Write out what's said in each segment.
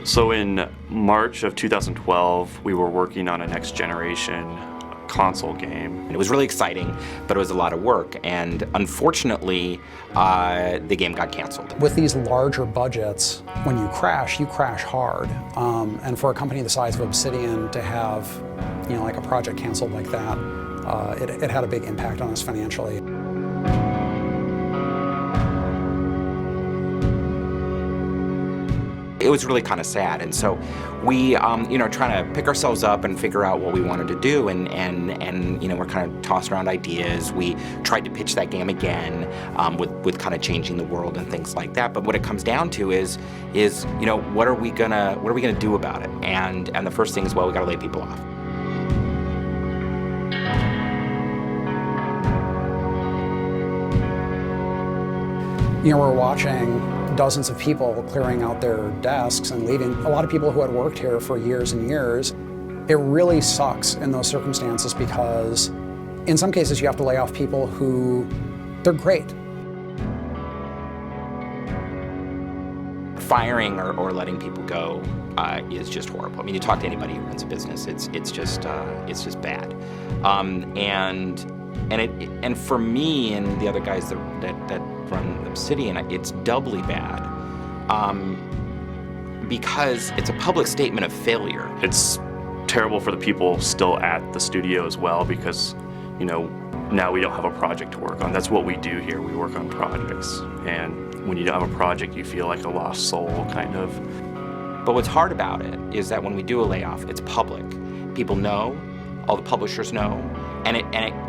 So in March of 2012, we were working on a next generation console game. It was really exciting, but it was a lot of work, and unfortunately, the game got canceled. With these larger budgets, when you crash hard. And for a company the size of Obsidian to have, like a project canceled like that, it had a big impact on us financially. It was really kind of sad, and so we, trying to pick ourselves up and figure out what we wanted to do, and we're kind of tossing around ideas. We tried to pitch that game again, with kind of changing the world and things like that. But what it comes down to is what are we gonna do about it? And the first thing is, well, we got to lay people off. We're watching dozens of people clearing out their desks and leaving. A lot of people who had worked here for years and years. It really sucks in those circumstances because in some cases you have to lay off people who, they're great. Firing or letting people go is just horrible. I mean, you talk to anybody who runs a business, it's just bad. And for me and the other guys that run Obsidian, it's doubly bad because it's a public statement of failure. It's terrible for the people still at the studio as well because, now we don't have a project to work on. That's what we do here. We work on projects. And when you don't have a project, you feel like a lost soul, kind of. But what's hard about it is that when we do a layoff, it's public. People know, all the publishers know, and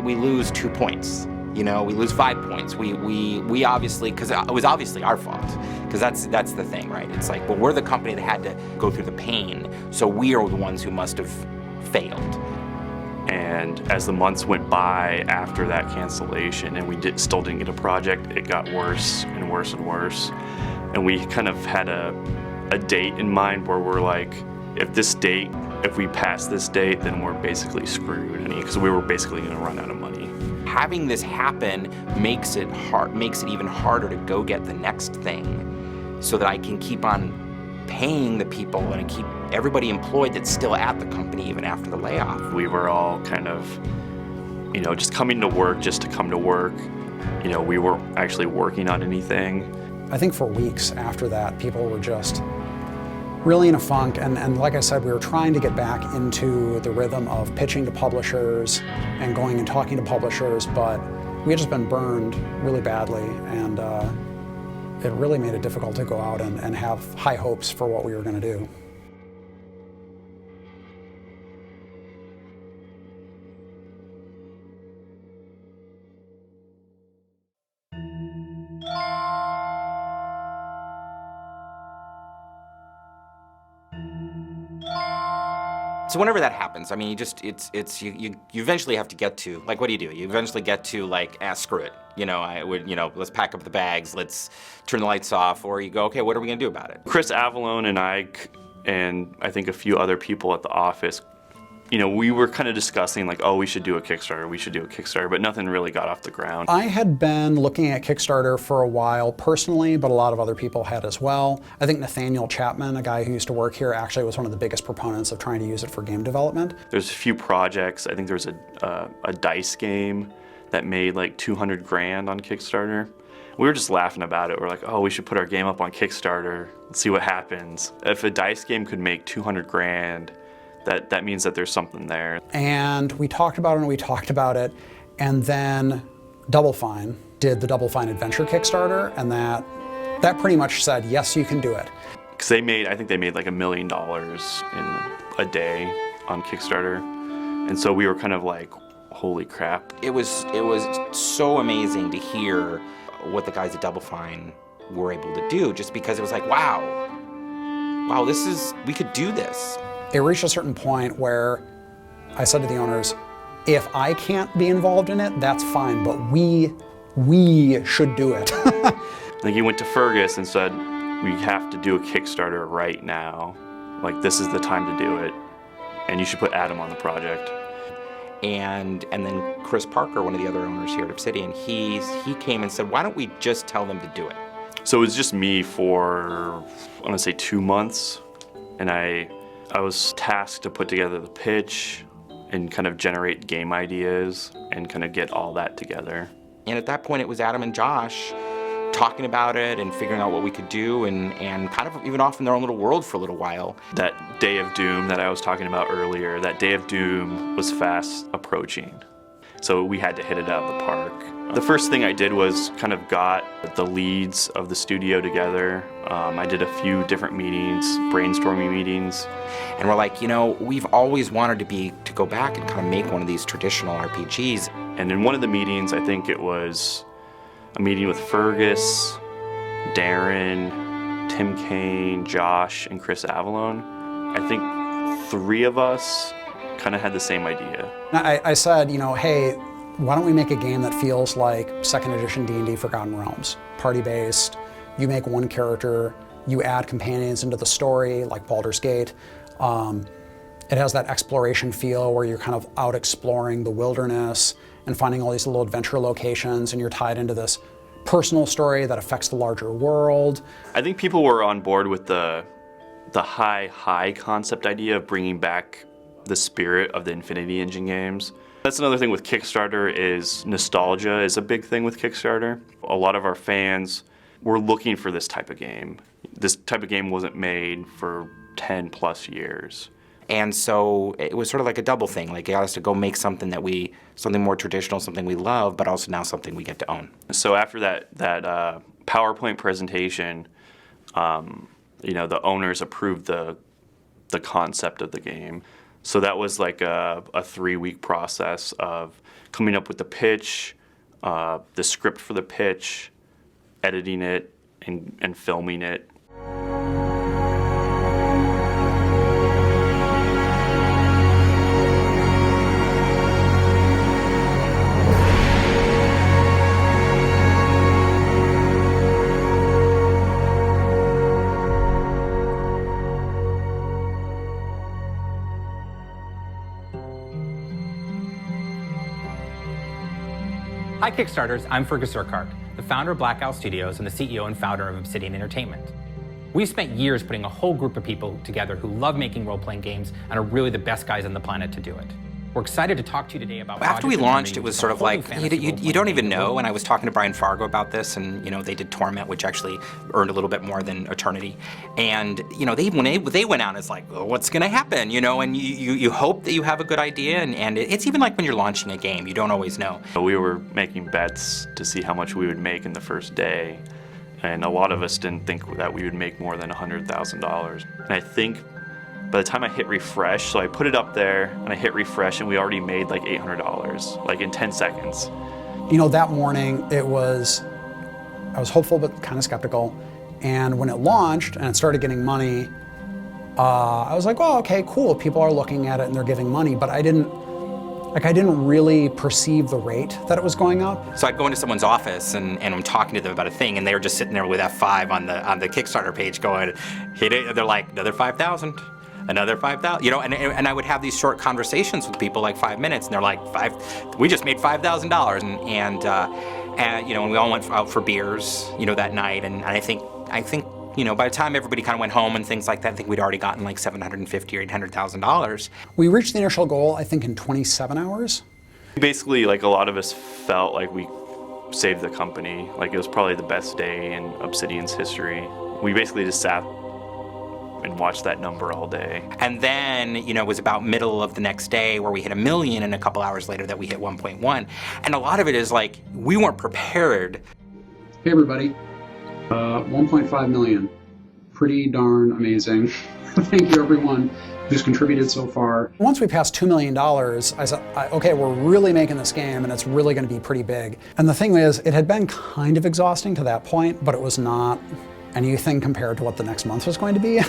we lose 2 points. We lose 5 points. We obviously, because it was obviously our fault, because that's the thing, right? It's like, well, we're the company that had to go through the pain, so we are the ones who must have failed. And as the months went by after that cancellation, and we still didn't get a project, it got worse and worse and worse. And we kind of had a date in mind where we're like, if we pass this date, then we're basically screwed, because we were basically going to run out of money. Having this happen makes it even harder to go get the next thing so that I can keep on paying the people and keep everybody employed that's still at the company even after the layoff. We were all kind of, just coming to work just to come to work. We weren't actually working on anything. I think for weeks after that, people were just really in a funk, and like I said, we were trying to get back into the rhythm of pitching to publishers and going and talking to publishers, but we had just been burned really badly, and it really made it difficult to go out and have high hopes for what we were going to do. So whenever that happens, I mean, you eventually have to get to, like, what do? You eventually get to, like, screw it. Let's pack up the bags, let's turn the lights off, or you go, okay, what are we gonna do about it? Chris Avalone and I think a few other people at the office, we were kind of discussing like, oh, we should do a Kickstarter, but nothing really got off the ground. I had been looking at Kickstarter for a while personally, but a lot of other people had as well. I think Nathaniel Chapman, a guy who used to work here, actually was one of the biggest proponents of trying to use it for game development. There's a few projects. I think there's a dice game that made like 200 grand on Kickstarter. We were just laughing about it. We're like, oh, we should put our game up on Kickstarter. Let's see what happens. If a dice game could make 200 grand, that means that there's something there. And we talked about it, and then Double Fine did the Double Fine Adventure Kickstarter, and that pretty much said, yes, you can do it. Because I think they made like $1 million in a day on Kickstarter. And so we were kind of like, holy crap. It was so amazing to hear what the guys at Double Fine were able to do, just because it was like, wow, we could do this. It reached a certain point where I said to the owners, if I can't be involved in it, that's fine, but we should do it. Like he went to Feargus and said, we have to do a Kickstarter right now. Like, this is the time to do it, and you should put Adam on the project. And then Chris Parker, one of the other owners here at Obsidian, he came and said, why don't we just tell them to do it? So it was just me for, I want to say 2 months. and I was tasked to put together the pitch and kind of generate game ideas and kind of get all that together. And at that point, it was Adam and Josh talking about it and figuring out what we could do and kind of even off in their own little world for a little while. That day of doom that I was talking about earlier, that day of doom was fast approaching. So we had to hit it out of the park. The first thing I did was kind of got the leads of the studio together. I did a few different meetings, brainstorming meetings. And we're like, you know, we've always wanted to go back and kind of make one of these traditional RPGs. And in one of the meetings, I think it was a meeting with Feargus, Darren, Tim Kane, Josh, and Chris Avalone. I think 3 of us kind of had the same idea. I said, you know, hey, why don't we make a game that feels like 2nd edition D&D Forgotten Realms, party-based. You make one character, you add companions into the story, like Baldur's Gate. It has that exploration feel where you're kind of out exploring the wilderness and finding all these little adventure locations, and you're tied into this personal story that affects the larger world. I think people were on board with the high concept idea of bringing back the spirit of the Infinity Engine games. That's another thing with Kickstarter is nostalgia is a big thing with Kickstarter. A lot of our fans were looking for this type of game. This type of game wasn't made for 10 plus years. And so it was sort of like a double thing. Like, it got us to go make something something more traditional, something we love, but also now something we get to own. So after that PowerPoint presentation, you know, the owners approved the concept of the game. So that was like a 3-week process of coming up with the pitch, the script for the pitch, editing it, and filming it. Hi Kickstarters, I'm Feargus Urquhart, the founder of Black Owl Studios and the CEO and founder of Obsidian Entertainment. We've spent years putting a whole group of people together who love making role-playing games and are really the best guys on the planet to do it. We're excited to talk to you today about After we Project launched, Eternity, it was which is sort a of whole like, new fantasy you role-playing don't even game know, world. and I was talking to Brian Fargo about this, and, you know, they did Torment, which actually earned a little bit more than Eternity. And, you know, when they went out, it's like, well, what's gonna happen, you know, and you hope that you have a good idea, and it's even like when you're launching a game, you don't always know. We were making bets to see how much we would make in the first day, and a lot of us didn't think that we would make more than $100,000. And I think by the time I hit refresh, so I put it up there and I hit refresh and we already made like $800, like in 10 seconds. You know, that morning I was hopeful but kind of skeptical. And when it launched and it started getting money, I was like, oh, okay, cool. People are looking at it and they're giving money, but I didn't really perceive the rate that it was going up. So I'd go into someone's office and I'm talking to them about a thing, and they were just sitting there with F5 on the Kickstarter page going, hit it, and they're like, another 5,000. Another 5,000, you know, and I would have these short conversations with people, like 5 minutes, and they're like, we just made $5,000, and you know, and we all went out for beers, you know, that night, and I think, you know, by the time everybody kind of went home and things like that, I think we'd already gotten like $750,000 or $800,000. We reached the initial goal, I think, in 27 hours. Basically, like a lot of us felt like we saved the company. Like it was probably the best day in Obsidian's history. We basically just sat and watched that number all day. And then, you know, it was about middle of the next day where we hit 1 million, and a couple hours later that we hit 1.1. And a lot of it is like, we weren't prepared. Hey everybody, 1.5 million. Pretty darn amazing. Thank you everyone who's contributed so far. Once we passed $2 million, I said, okay, we're really making this game and it's really gonna be pretty big. And the thing is, it had been kind of exhausting to that point, but it was not anything compared to what the next month was going to be.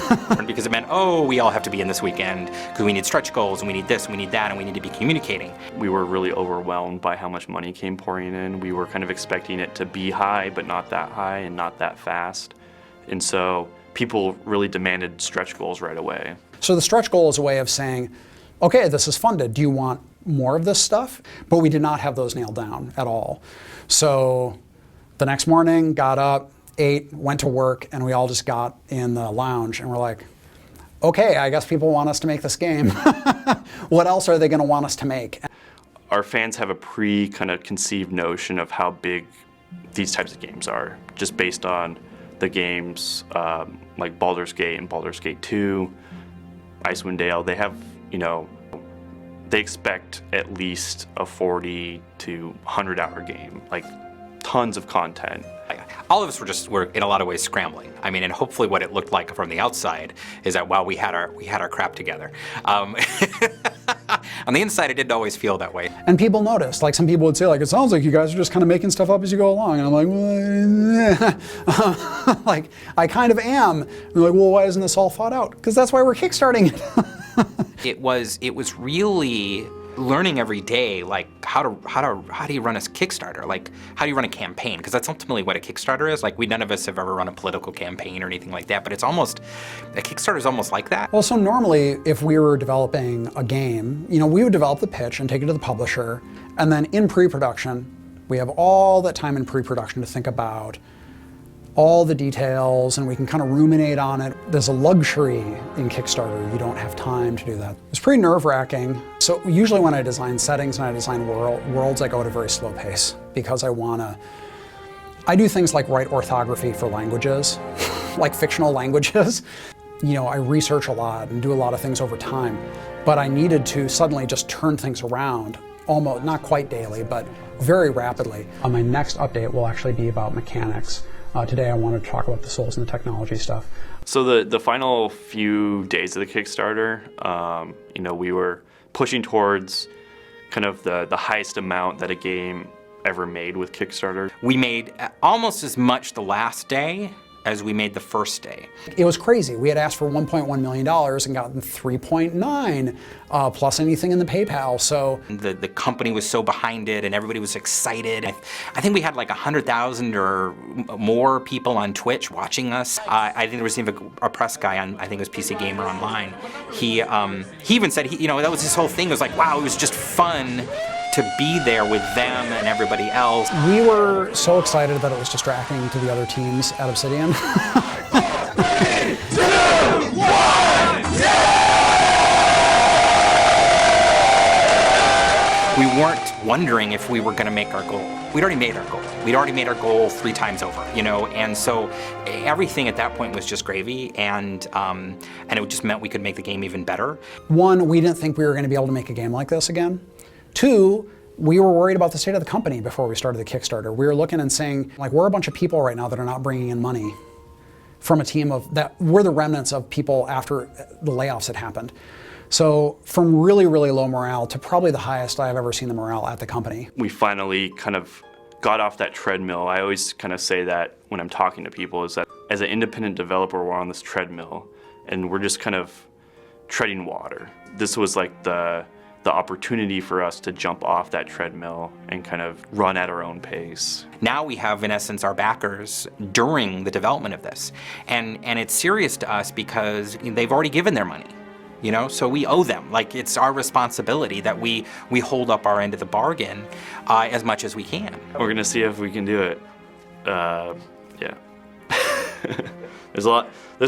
Because it meant, oh, we all have to be in this weekend because we need stretch goals and we need this and we need that and we need to be communicating. We were really overwhelmed by how much money came pouring in. We were kind of expecting it to be high, but not that high and not that fast. And so people really demanded stretch goals right away. So the stretch goal is a way of saying, okay, this is funded. Do you want more of this stuff? But we did not have those nailed down at all. So the next morning, got up, ate, went to work, and we all just got in the lounge and we're like, okay, I guess people want us to make this game. What else are they going to want us to make? Our fans have a kind of conceived notion of how big these types of games are, just based on the games like Baldur's Gate and Baldur's Gate 2, Icewind Dale. They have, they expect at least a 40 to 100 hour game, like tons of content. All of us were in a lot of ways scrambling. I mean, and hopefully what it looked like from the outside is that, wow, we had our crap together. On the inside, it didn't always feel that way. And people noticed. Like, some people would say, like, it sounds like you guys are just kind of making stuff up as you go along. And I'm like, well, like, I kind of am. And they're like, well, why isn't this all thought out? Because that's why we're kickstarting it. It was really learning every day, like how do you run a Kickstarter? Like, how do you run a campaign? Because that's ultimately what a Kickstarter is. Like, none of us have ever run a political campaign or anything like that, but a Kickstarter is almost like that. Well, so normally, if we were developing a game, we would develop the pitch and take it to the publisher, and then in pre-production, we have all that time in pre-production to think about all the details, and we can kind of ruminate on it. There's a luxury in Kickstarter. You don't have time to do that. It's pretty nerve-wracking. So usually when I design settings and I design worlds, I go at a very slow pace because I do things like write orthography for languages, like fictional languages. I research a lot and do a lot of things over time, but I needed to suddenly just turn things around, almost, not quite daily, but very rapidly. My next update will actually be about mechanics. Today I wanted to talk about the souls and the technology stuff. So the final few days of the Kickstarter, we were pushing towards kind of the highest amount that a game ever made with Kickstarter. We made almost as much the last day as we made the first day. It was crazy. We had asked for $1.1 million and gotten 3.9 plus anything in the PayPal. So the company was so behind it and everybody was excited. I think we had like 100,000 or more people on Twitch watching us. I think there was even a press guy on, I think it was PC Gamer Online. He even said, that was his whole thing. It was like, wow, it was just fun to be there with them and everybody else. We were so excited that it was distracting to the other teams at Obsidian. 3, 2, 1, We weren't wondering if we were going to make our goal. We'd already made our goal. We'd already made our goal 3 times over, and so everything at that point was just gravy, and it just meant we could make the game even better. 1, we didn't think we were going to be able to make a game like this again. 2, we were worried about the state of the company before we started the Kickstarter. We were looking and saying, like, we're a bunch of people right now that are not bringing in money from a team that we're the remnants of people after the layoffs had happened. So from really, really low morale to probably the highest I've ever seen the morale at the company. We finally kind of got off that treadmill. I always kind of say that when I'm talking to people, is that as an independent developer, we're on this treadmill and we're just kind of treading water. This was like the opportunity for us to jump off that treadmill and kind of run at our own pace. Now we have, in essence, our backers during the development of this. And it's serious to us because they've already given their money, so we owe them. Like, it's our responsibility that we hold up our end of the bargain as much as we can. We're gonna see if we can do it. Yeah. There's a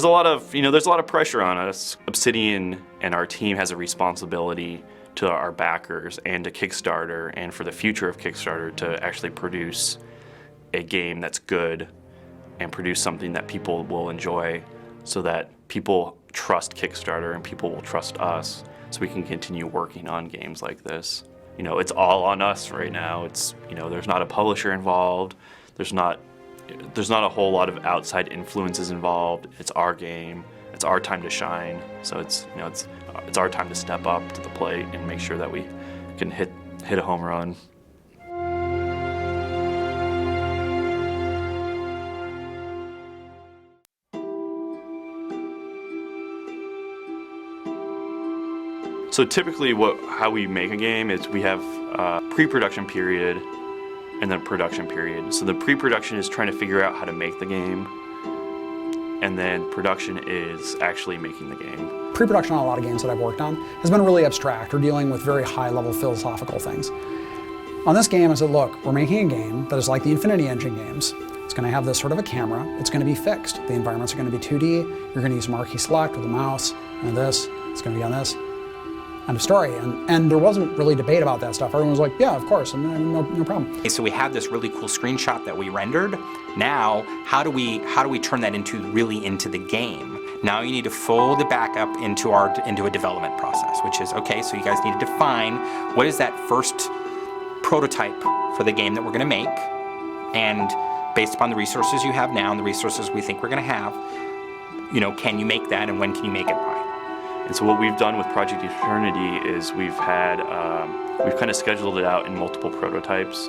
lot of pressure on us. Obsidian and our team has a responsibility to our backers and to Kickstarter and for the future of Kickstarter to actually produce a game that's good and produce something that people will enjoy so that people trust Kickstarter and people will trust us so we can continue working on games like this. It's all on us right now. It's, there's not a publisher involved. There's not a whole lot of outside influences involved. It's our game. It's our time to shine. So it's our time to step up to the plate and make sure that we can hit a home run. So typically how we make a game is we have a pre-production period and then production period. So the pre-production is trying to figure out how to make the game, and then production is actually making the game. Pre-production on a lot of games that I've worked on has been really abstract or dealing with very high-level philosophical things. On this game, I said, look, we're making a game that is like the Infinity Engine games. It's going to have this sort of a camera. It's going to be fixed. The environments are going to be 2D. You're going to use marquee select with a mouse. and this, it's going to be on this. End of story. And there wasn't really debate about that stuff. Everyone was like, yeah, of course, and no problem. Okay, so we have this really cool screenshot that we rendered. Now, how do we turn that into the game? Now you need to fold it back up into a development process, which is, okay, so you guys need to define what is that first prototype for the game that we're going to make, and based upon the resources you have now and the resources we think we're going to have, you know, can you make that, and when can you make it by? And so what we've done with Project Eternity is we've kind of scheduled it out in multiple prototypes,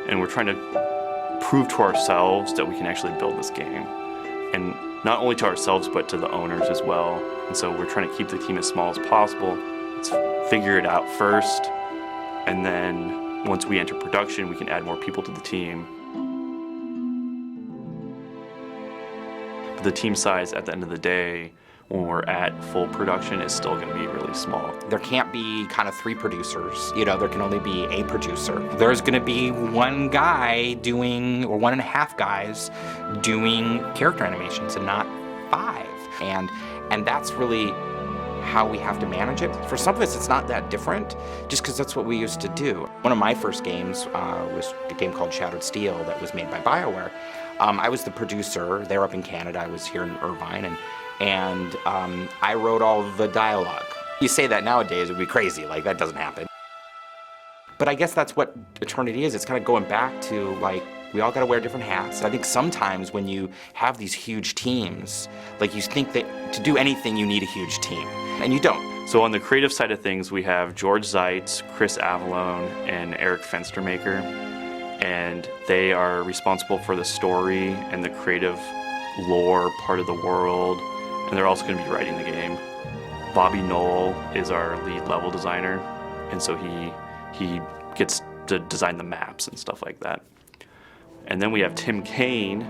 and we're trying to prove to ourselves that we can actually build this game. And not only to ourselves, but to the owners as well. And so we're trying to keep the team as small as possible. Let's figure it out first, and then once we enter production, we can add more people to the team. But the team size at the end of the day, when we're at full production, is still going to be really small. There can't be kind of 3 producers, you know, there can only be a producer. There's going to be 1 guy doing, or 1.5 guys doing character animations, and not 5. And that's really how we have to manage it. For some of us, it's not that different, just because that's what we used to do. One of my first games was a game called Shattered Steel that was made by BioWare. I was the producer. They're up in Canada, I was here in Irvine, and I wrote all of the dialogue. You say that nowadays, it would be crazy, like that doesn't happen. But I guess that's what Eternity is. It's kind of going back to, like, we all gotta wear different hats. I think sometimes when you have these huge teams, like, you think that to do anything you need a huge team, and you don't. So on the creative side of things, we have George Zeitz, Chris Avalone, and Eric Fenstermaker, and they are responsible for the story and the creative lore part of the world, and they're also going to be writing the game. Bobby Knoll is our lead level designer, and so he gets to design the maps and stuff like that. And then we have Tim Kane,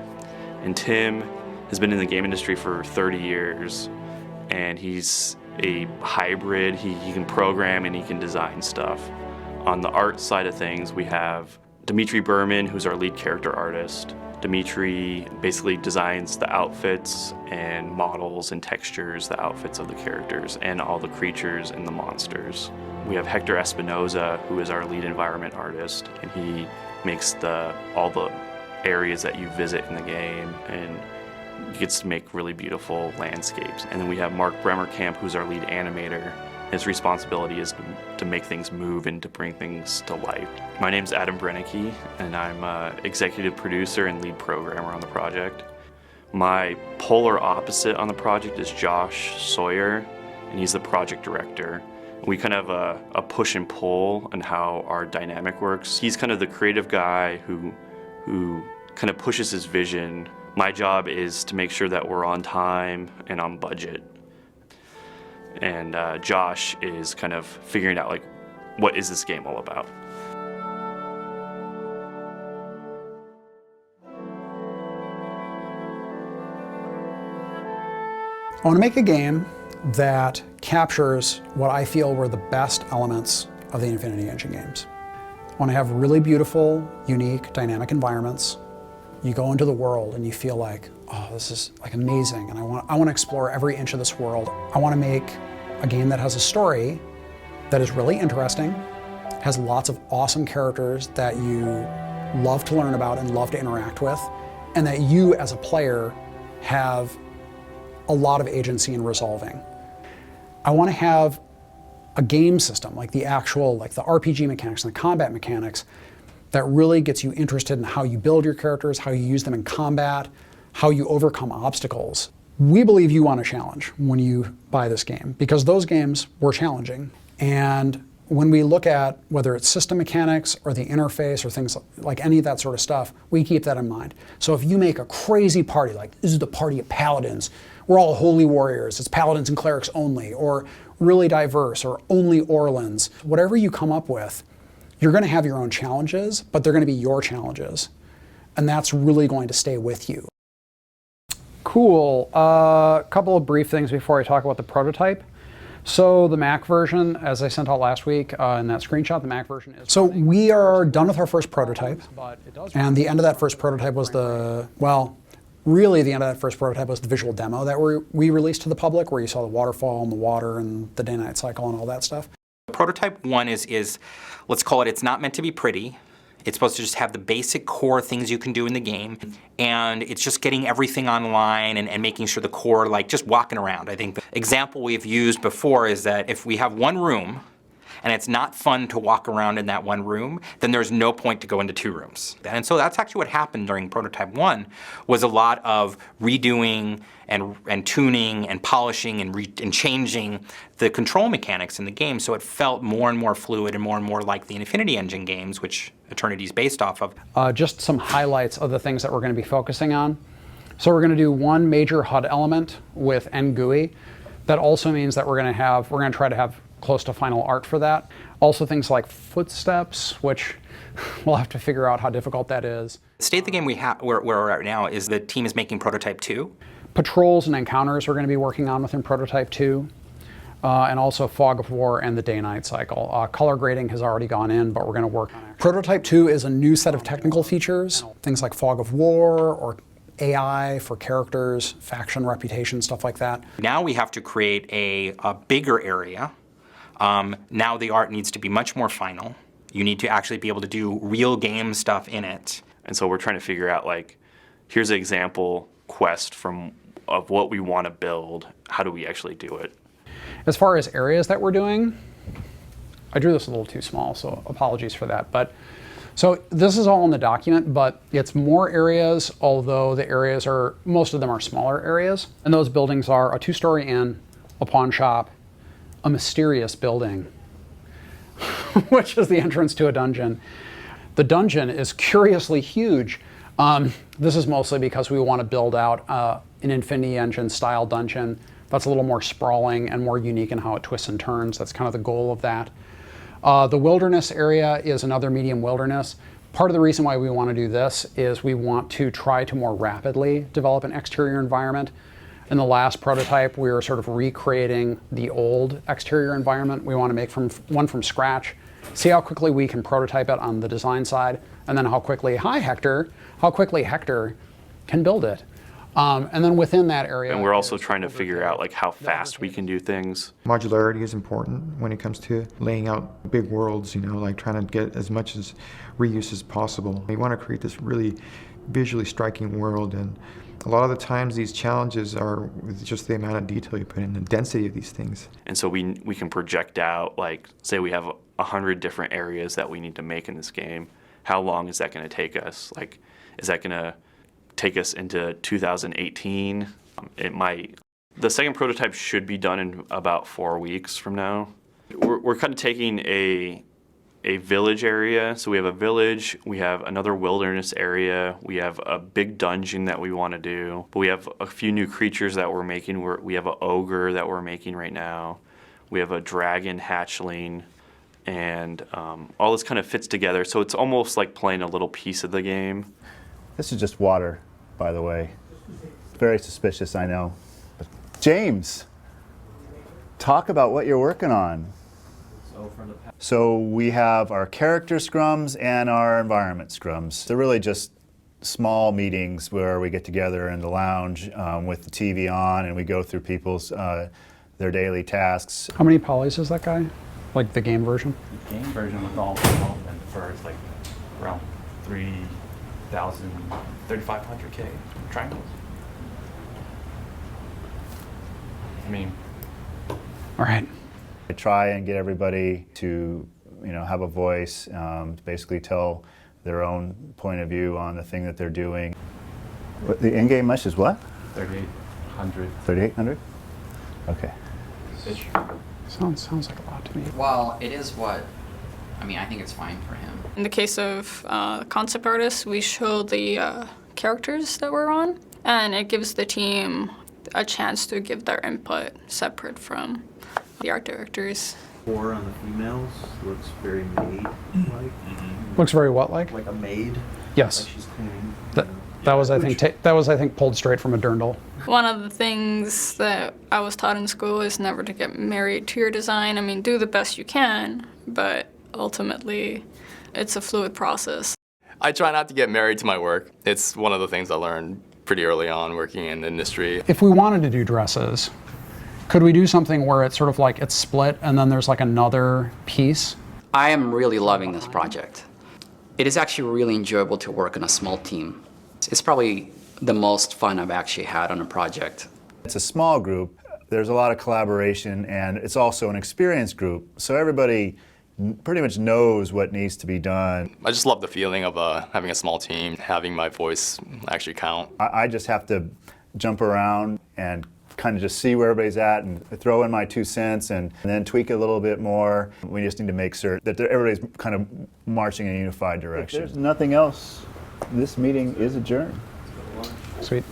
and Tim has been in the game industry for 30 years, and he's a hybrid. He can program and he can design stuff. On the art side of things, we have Dimitri Berman, who's our lead character artist. Dimitri basically designs the outfits and models and textures, the outfits of the characters and all the creatures and the monsters. We have Hector Espinoza, who is our lead environment artist, and he makes all the areas that you visit in the game, and gets to make really beautiful landscapes. And then we have Mark Bremmerkamp, who's our lead animator. His responsibility is to make things move and to bring things to life. My name's Adam Brennecke, and I'm executive producer and lead programmer on the project. My polar opposite on the project is Josh Sawyer, and he's the project director. We kind of have a push and pull on how our dynamic works. He's kind of the creative guy who kind of pushes his vision. My job is to make sure that we're on time and on budget. And Josh is kind of figuring out, like, what is this game all about? I want to make a game that captures what I feel were the best elements of the Infinity Engine games. I want to have really beautiful, unique, dynamic environments. You go into the world and you feel like, oh, this is like amazing, and I want to explore every inch of this world. I want to make a game that has a story that is really interesting, has lots of awesome characters that you love to learn about and love to interact with, and that you as a player have a lot of agency in resolving. I want to have a game system, like the RPG mechanics and the combat mechanics, that really gets you interested in how you build your characters, how you use them in combat, how you overcome obstacles. We believe you want a challenge when you buy this game, because those games were challenging. And when we look at whether it's system mechanics or the interface or things like any of that sort of stuff, we keep that in mind. So if you make a crazy party, like this is the party of paladins, we're all holy warriors, it's paladins and clerics only, or really diverse, or only Orlans, whatever you come up with, you're going to have your own challenges, but they're going to be your challenges. And that's really going to stay with you. Cool. A couple of brief things before I talk about the prototype. So the Mac version, as I sent out last week in that screenshot, the Mac version is... So we are done with our first prototype. And the end of that first prototype was Really, the end of that first prototype was the visual demo that we released to the public, where you saw the waterfall and the water and the day-night cycle and all that stuff. Prototype 1 is, let's call it, it's not meant to be pretty. It's supposed to just have the basic core things you can do in the game, and it's just getting everything online and making sure the core, like just walking around. I think the example we've used before is that if we have one room and it's not fun to walk around in that one room, then there's no point to go into 2 rooms. And so that's actually what happened during Prototype 1, was a lot of redoing and tuning and polishing and changing the control mechanics in the game, so it felt more and more fluid and more like the Infinity Engine games, which Eternity is based off of. Just some highlights of the things that we're going to be focusing on. So we're going to do one major HUD element with NGUI. That also means that we're going to try to have close to final art for that. Also things like footsteps, which we'll have to figure out how difficult that is. The state of the game where we're at now is the team is making Prototype 2. Patrols and encounters we're going to be working on within Prototype 2. And also Fog of War and the day-night cycle. Color grading has already gone in, but we're going to work on it. Prototype 2 is a new set of technical features, things like Fog of War or AI for characters, faction reputation, stuff like that. Now we have to create a bigger area. Now the art needs to be much more final. You need to actually be able to do real game stuff in it. And so we're trying to figure out, like, here's an example quest of what we want to build. How do we actually do it? As far as areas that we're doing, I drew this a little too small, so apologies for that. But so this is all in the document, but it's more areas, although the areas most of them are smaller areas. And those buildings are a 2-story inn, a pawn shop, a mysterious building, which is the entrance to a dungeon. The dungeon is curiously huge. This is mostly because we want to build out an Infinity Engine style dungeon that's a little more sprawling and more unique in how it twists and turns. That's kind of the goal of that. The wilderness area is another medium wilderness. Part of the reason why we want to do this is we want to try to more rapidly develop an exterior environment. In the last prototype, we were sort of recreating the old exterior environment. We want to make one from scratch, see how quickly we can prototype it on the design side, and then how quickly Hector can build it. And then within that area... And we're also trying to figure out, like, how fast we can do things. Modularity is important when it comes to laying out big worlds, you know, like trying to get as much as reuse as possible. We want to create this really visually striking world, and a lot of the times these challenges are with just the amount of detail you put in, the density of these things. And so we can project out, like, say we have 100 different areas that we need to make in this game. How long is that going to take us? Like, is that going to take us into 2018? It might. The second prototype should be done in about 4 weeks from now. We're kind of taking a village area. So we have a village, we have another wilderness area, we have a big dungeon that we want to do, but we have a few new creatures that we're making. We have an ogre that we're making right now. We have a dragon hatchling, and all this kind of fits together. So it's almost like playing a little piece of the game. This is just water, by the way. Very suspicious, I know. But James, talk about what you're working on. So we have our character scrums and our environment scrums. They're really just small meetings where we get together in the lounge with the TV on, and we go through people's their daily tasks. How many polys is that guy? Like the game version? The game version with all development for is like around 3,500K triangles. I mean, all right. I try and get everybody to, you know, have a voice, to basically tell their own point of view on the thing that they're doing. What, the in-game mesh is what? 3,800. 3,800? Okay. Sounds like a lot to me. Well, it is what, I mean, I think it's fine for him. In the case of concept artists, we show the characters that we're on, and it gives the team a chance to give their input separate from the art directors. Four on the females looks very maid-like. Looks very what like? Like a maid. Yes. Like she's cleaning. That was I think pulled straight from a dirndl. One of the things that I was taught in school is never to get married to your design. I mean, do the best you can, but ultimately it's a fluid process. I try not to get married to my work. It's one of the things I learned pretty early on working in the industry. If we wanted to do dresses, could we do something where it's sort of like it's split and then there's like another piece? I am really loving this project. It is actually really enjoyable to work on a small team. It's probably the most fun I've actually had on a project. It's a small group. There's a lot of collaboration, and it's also an experienced group. So everybody pretty much knows what needs to be done. I just love the feeling of having a small team, having my voice actually count. I just have to jump around and kind of just see where everybody's at and throw in my 2 cents and then tweak it a little bit more. We just need to make sure that everybody's kind of marching in a unified direction. If there's nothing else, this meeting is adjourned. Sweet.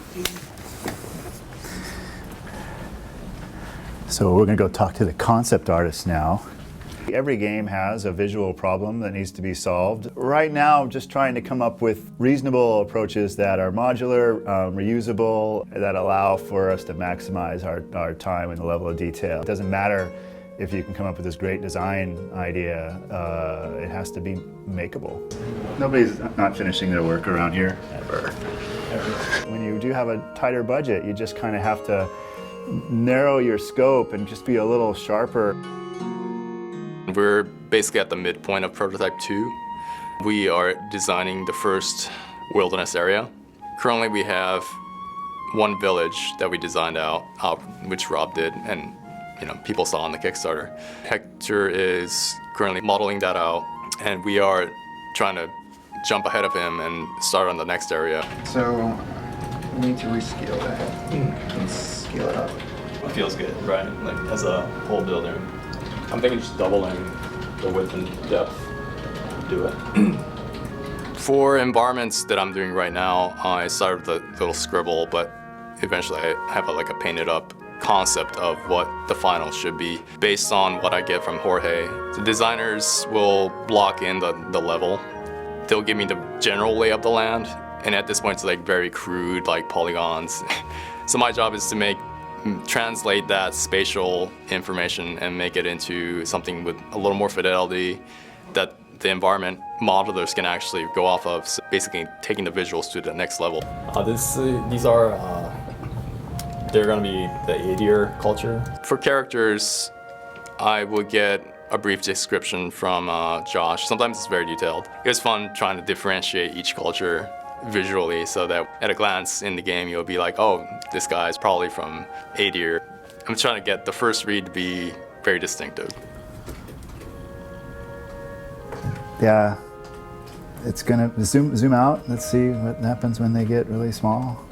So we're going to go talk to the concept artist now. Every game has a visual problem that needs to be solved. Right now, I'm just trying to come up with reasonable approaches that are modular, reusable, that allow for us to maximize our time and the level of detail. It doesn't matter if you can come up with this great design idea, it has to be makeable. Nobody's not finishing their work around here, ever. When you do have a tighter budget, you just kind of have to narrow your scope and just be a little sharper. We're basically at the midpoint of prototype 2. We are designing the first wilderness area. Currently we have one village that we designed out, which Rob did, and people saw on the Kickstarter. Hector is currently modeling that out, and we are trying to jump ahead of him and start on the next area. So we need to rescale that and scale it up. It feels good, right? Like as a whole builder. I'm thinking just doubling the width and depth to do it. For environments that I'm doing right now, I started with a little scribble, but eventually I have like a painted up concept of what the final should be based on what I get from Jorge. The designers will block in the level. They'll give me the general lay of the land, and at this point it's like very crude, like polygons. So my job is to translate that spatial information and make it into something with a little more fidelity that the environment modelers can actually go off of. So basically taking the visuals to the next level. These are, they're gonna be the 80-year culture. For characters, I would get a brief description from Josh. Sometimes it's very detailed. It was fun trying to differentiate each culture visually so that at a glance in the game you'll be like, oh, this guy's probably from 80-year. I'm trying to get the first read to be very distinctive. Yeah, it's gonna zoom out. Let's see what happens when they get really small.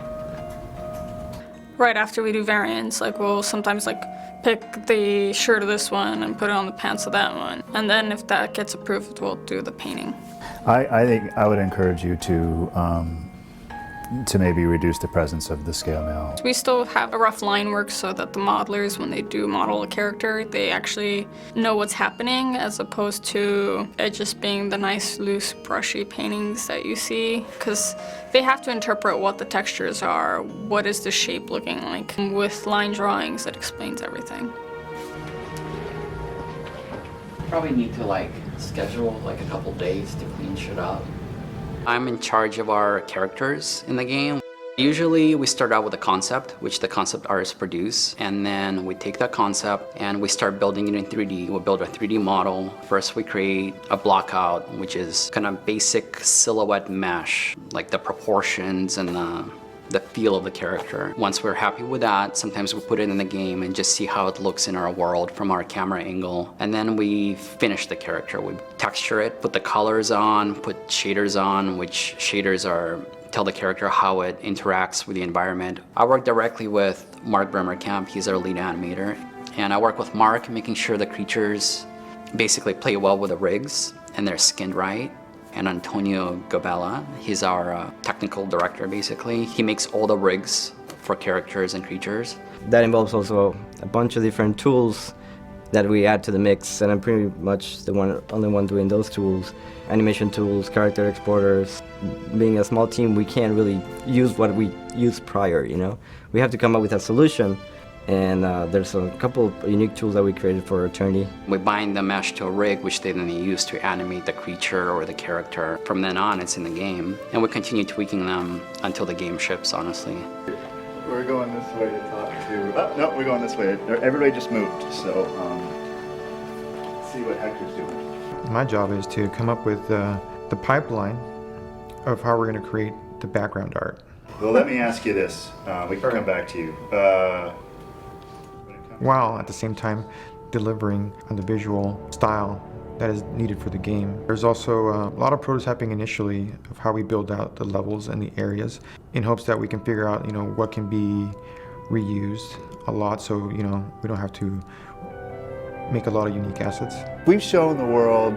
Right after we do variants, like we'll sometimes like pick the shirt of this one and put it on the pants of that one. And then if that gets approved, we'll do the painting. I think I would encourage you to maybe reduce the presence of the scale mail. We still have a rough line work so that the modelers, when they do model a character, they actually know what's happening as opposed to it just being the nice, loose, brushy paintings that you see. Because they have to interpret what the textures are, what is the shape looking like. With line drawings, it explains everything. Probably need to schedule a couple days to clean shit up. I'm in charge of our characters in the game. Usually we start out with a concept, which the concept artists produce, and then we take that concept and we start building it in 3D. We'll build a 3D model. First we create a block out, which is kind of basic silhouette mesh, like the proportions and the feel of the character. Once we're happy with that, sometimes we put it in the game and just see how it looks in our world from our camera angle. And then we finish the character. We texture it, put the colors on, put shaders on, which shaders tell the character how it interacts with the environment. I work directly with Mark Brennecke. He's our lead animator. And I work with Mark, making sure the creatures basically play well with the rigs and they're skinned right. And Antonio Gabella, he's our technical director basically. He makes all the rigs for characters and creatures. That involves also a bunch of different tools that we add to the mix, and I'm pretty much the only one doing those tools. Animation tools, character exporters. Being a small team, we can't really use what we used prior, We have to come up with a solution And there's a couple of unique tools that we created for Eternity. We bind the mesh to a rig, which they then use to animate the creature or the character. From then on, it's in the game. And we continue tweaking them until the game ships, honestly. We're going this way to talk to... Oh, no, we're going this way. Everybody just moved, so let's see what Hector's doing. My job is to come up with the pipeline of how we're going to create the background art. Well, let me ask you this. We can come back to you. While at the same time delivering on the visual style that is needed for the game. There's also a lot of prototyping initially of how we build out the levels and the areas in hopes that we can figure out, what can be reused a lot, so, we don't have to make a lot of unique assets. We've shown the world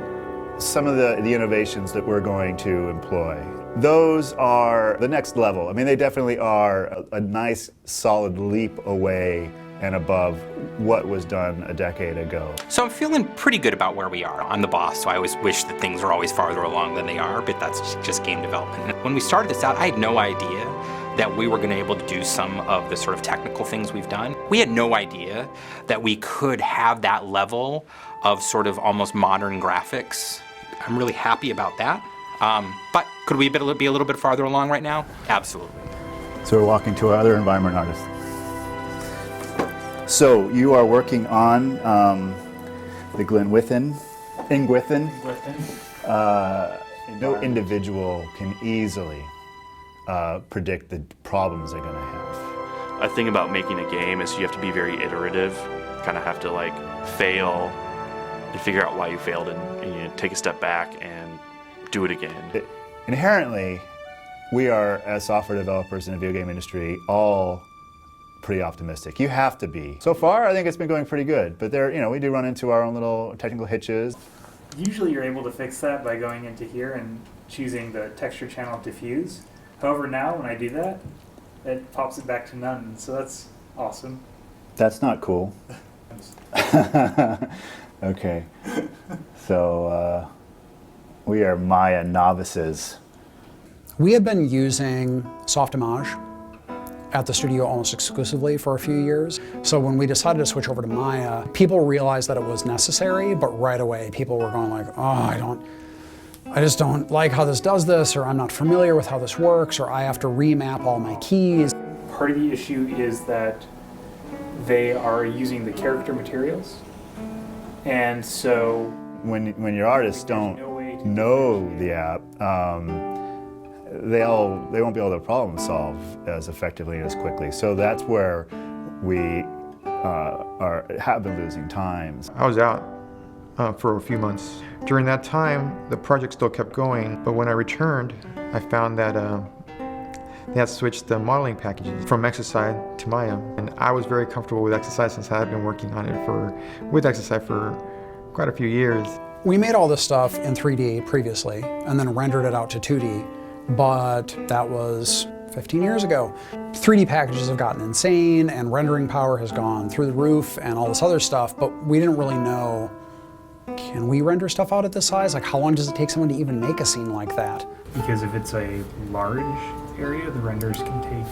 some of the innovations that we're going to employ. Those are the next level. I mean, they definitely are a nice, solid leap away and above what was done a decade ago. So I'm feeling pretty good about where we are. I'm the boss, so I always wish that things were always farther along than they are, but that's just game development. When we started this out, I had no idea that we were going to be able to do some of the sort of technical things we've done. We had no idea that we could have that level of sort of almost modern graphics. I'm really happy about that. But could we be a little bit farther along right now? Absolutely. So we're walking to our other environment artist. So you are working on the Ingwithin. No individual can easily predict the problems they're going to have. A thing about making a game is you have to be very iterative, kind of have to like fail and figure out why you failed and take a step back and do it again. Inherently, we are, as software developers in the video game industry, all pretty optimistic. You have to be. So far, I think it's been going pretty good, but we do run into our own little technical hitches. Usually you're able to fix that by going into here and choosing the texture channel diffuse. However, now when I do that, it pops it back to none, so that's awesome. That's not cool. Okay. So we are Maya novices. We had been using Softimage at the studio almost exclusively for a few years. So when we decided to switch over to Maya, people realized that it was necessary, but right away people were going like, oh, I just don't like how this does this, or I'm not familiar with how this works, or I have to remap all my keys. Part of the issue is that they are using the character materials. And so when your artists don't know the app, they won't be able to problem solve as effectively and as quickly. So that's where we have been losing time. I was out for a few months. During that time, the project still kept going, but when I returned, I found that they had switched the modeling packages from Exercise to Maya, and I was very comfortable with Exercise since I had been working on it with Exercise for quite a few years. We made all this stuff in 3D previously, and then rendered it out to 2D, but that was 15 years ago. 3D packages have gotten insane, and rendering power has gone through the roof, and all this other stuff, but we didn't really know, can we render stuff out at this size? Like, how long does it take someone to even make a scene like that? because if it's a large area, the renders can take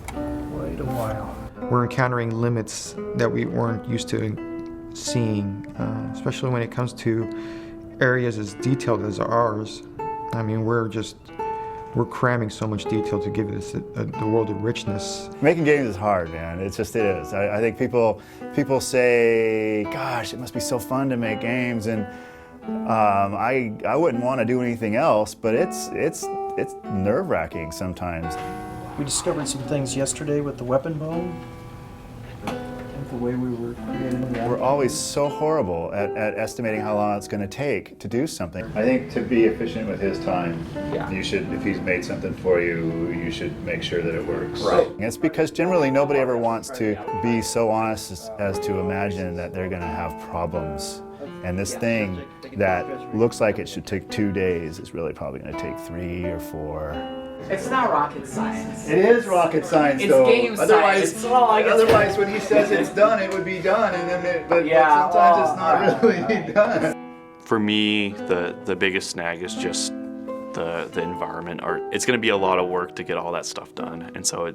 quite a while. We're encountering limits that we weren't used to seeing, especially when it comes to areas as detailed as ours. I mean, we're cramming so much detail to give this the world of richness. Making games is hard, man. It is. I think people say, "Gosh, it must be so fun to make games," and I wouldn't want to do anything else. But it's nerve-wracking sometimes. We discovered some things yesterday with the weapon bone. The way we were creating that. We're always so horrible at estimating how long it's going to take to do something. I think to be efficient with his time, you should, if he's made something for you, you should make sure that it works. Right. It's because generally nobody ever wants to be so honest as to imagine that they're going to have problems. And this thing that looks like it should take 2 days is really probably going to take 3 or 4. It's not rocket science. It is rocket science, it's though. Game science. It's not like Otherwise, when he says it's done, it would be done, and then but sometimes it's not really done. For me, the biggest snag is just the environment art. It's going to be a lot of work to get all that stuff done, and so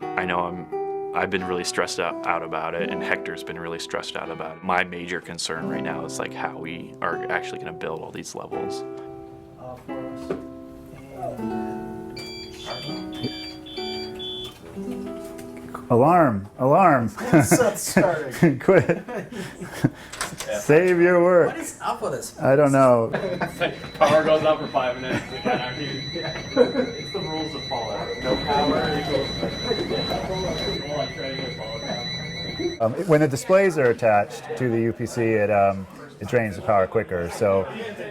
I know I've been really stressed out about it, and Hector's been really stressed out about it. My major concern right now is like how we are actually going to build all these levels. Alarm! Alarm! Seth's starting. Quit. Save your work. What is up with this? I don't know. Power goes up for 5 minutes. It's the rules of Fallout. No power equals. When the displays are attached to the UPC, it drains the power quicker. So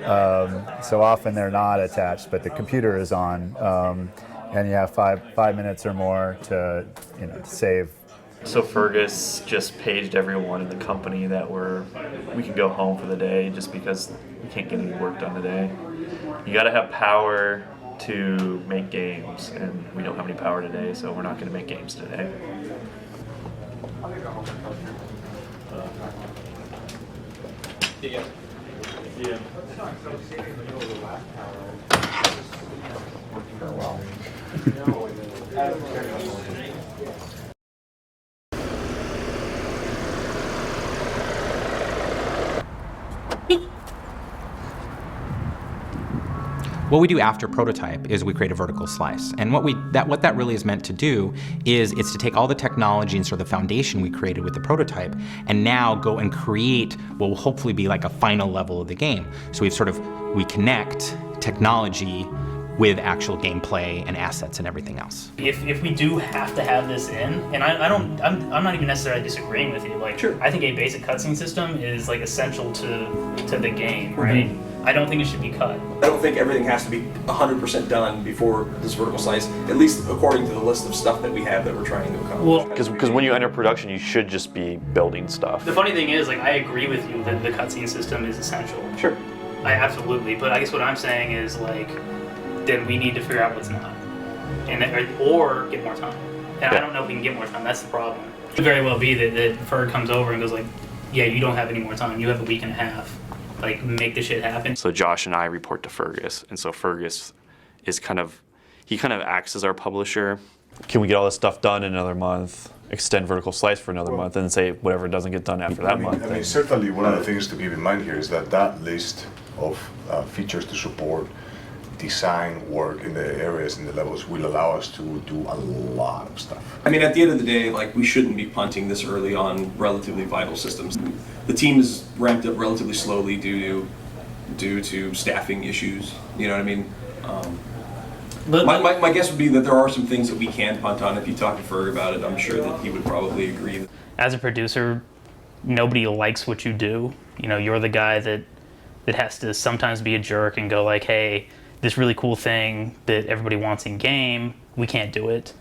often they're not attached, but the computer is on, and you have five minutes or more to to save. So Feargus just paged everyone in the company that we can go home for the day just because we can't get any work done today. You got to have power to make games, and we don't have any power today, so we're not going to make games today. What we do after prototype is we create a vertical slice. And what that really is meant to do is it's to take all the technology and sort of the foundation we created with the prototype and now go and create what will hopefully be like a final level of the game. So we connect technology with actual gameplay and assets and everything else. If we do have to have this in, and I'm not even necessarily disagreeing with you. Like, sure. I think a basic cutscene system is like essential to the game, right? Mm-hmm. I don't think it should be cut. I don't think everything has to be 100% done before this vertical slice, at least according to the list of stuff that we have that we're trying to accomplish. Because when you enter production, you should just be building stuff. The funny thing is, like, I agree with you that the cutscene system is essential. Sure. I absolutely, but I guess what I'm saying is, like, then we need to figure out what's not, or get more time. And I don't know if we can get more time. That's the problem. It could very well be that Ferg comes over and goes like, "Yeah, you don't have any more time. You have a week and a half. Like, make this shit happen." So Josh and I report to Feargus, and so Feargus is kind of acts as our publisher. Can we get all this stuff done in another month? Extend vertical slice for another month, and say whatever doesn't get done after that month. I mean, certainly one of the things to keep in mind here is that list of features to support design work in the areas and the levels will allow us to do a lot of stuff. I mean, at the end of the day, like, we shouldn't be punting this early on relatively vital systems. The team is ramped up relatively slowly due to staffing issues. You know what I mean? My guess would be that there are some things that we can punt on. If you talk to Ferg about it, I'm sure that he would probably agree. As a producer, nobody likes what you do. You know, you're the guy that has to sometimes be a jerk and go like, "Hey, this really cool thing that everybody wants in game, we can't do it."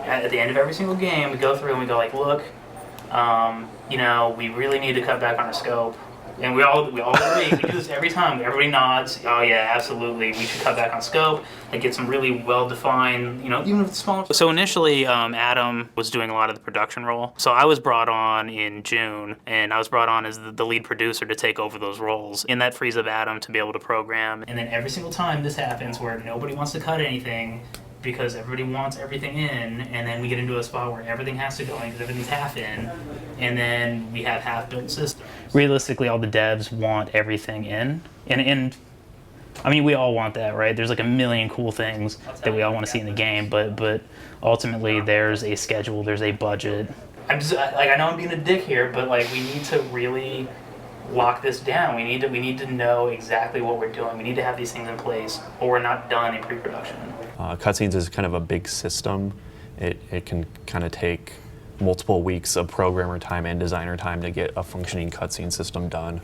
At the end of every single game, we go through and we go like, "Look, we really need to cut back on our scope." And we all agree. We do this every time. Everybody nods. "Oh yeah, absolutely. We should cut back on scope and get some really well-defined, even if it's small." So initially, Adam was doing a lot of the production role. So I was brought on in June, and I was brought on as the lead producer to take over those roles. And that frees up Adam to be able to program. And then every single time this happens where nobody wants to cut anything because everybody wants everything in, and then we get into a spot where everything has to go in because everything's half in, and then we have half-built systems. Realistically, all the devs want everything in, and I mean, we all want that, right? There's like a million cool things that we all want to see in the game, but ultimately there's a schedule, there's a budget. I know I'm being a dick here, but like, we need to really lock this down. We need to know exactly what we're doing. We need to have these things in place, or we're not done in pre-production. Cutscenes is kind of a big system. It can kind of take multiple weeks of programmer time and designer time to get a functioning cutscene system done.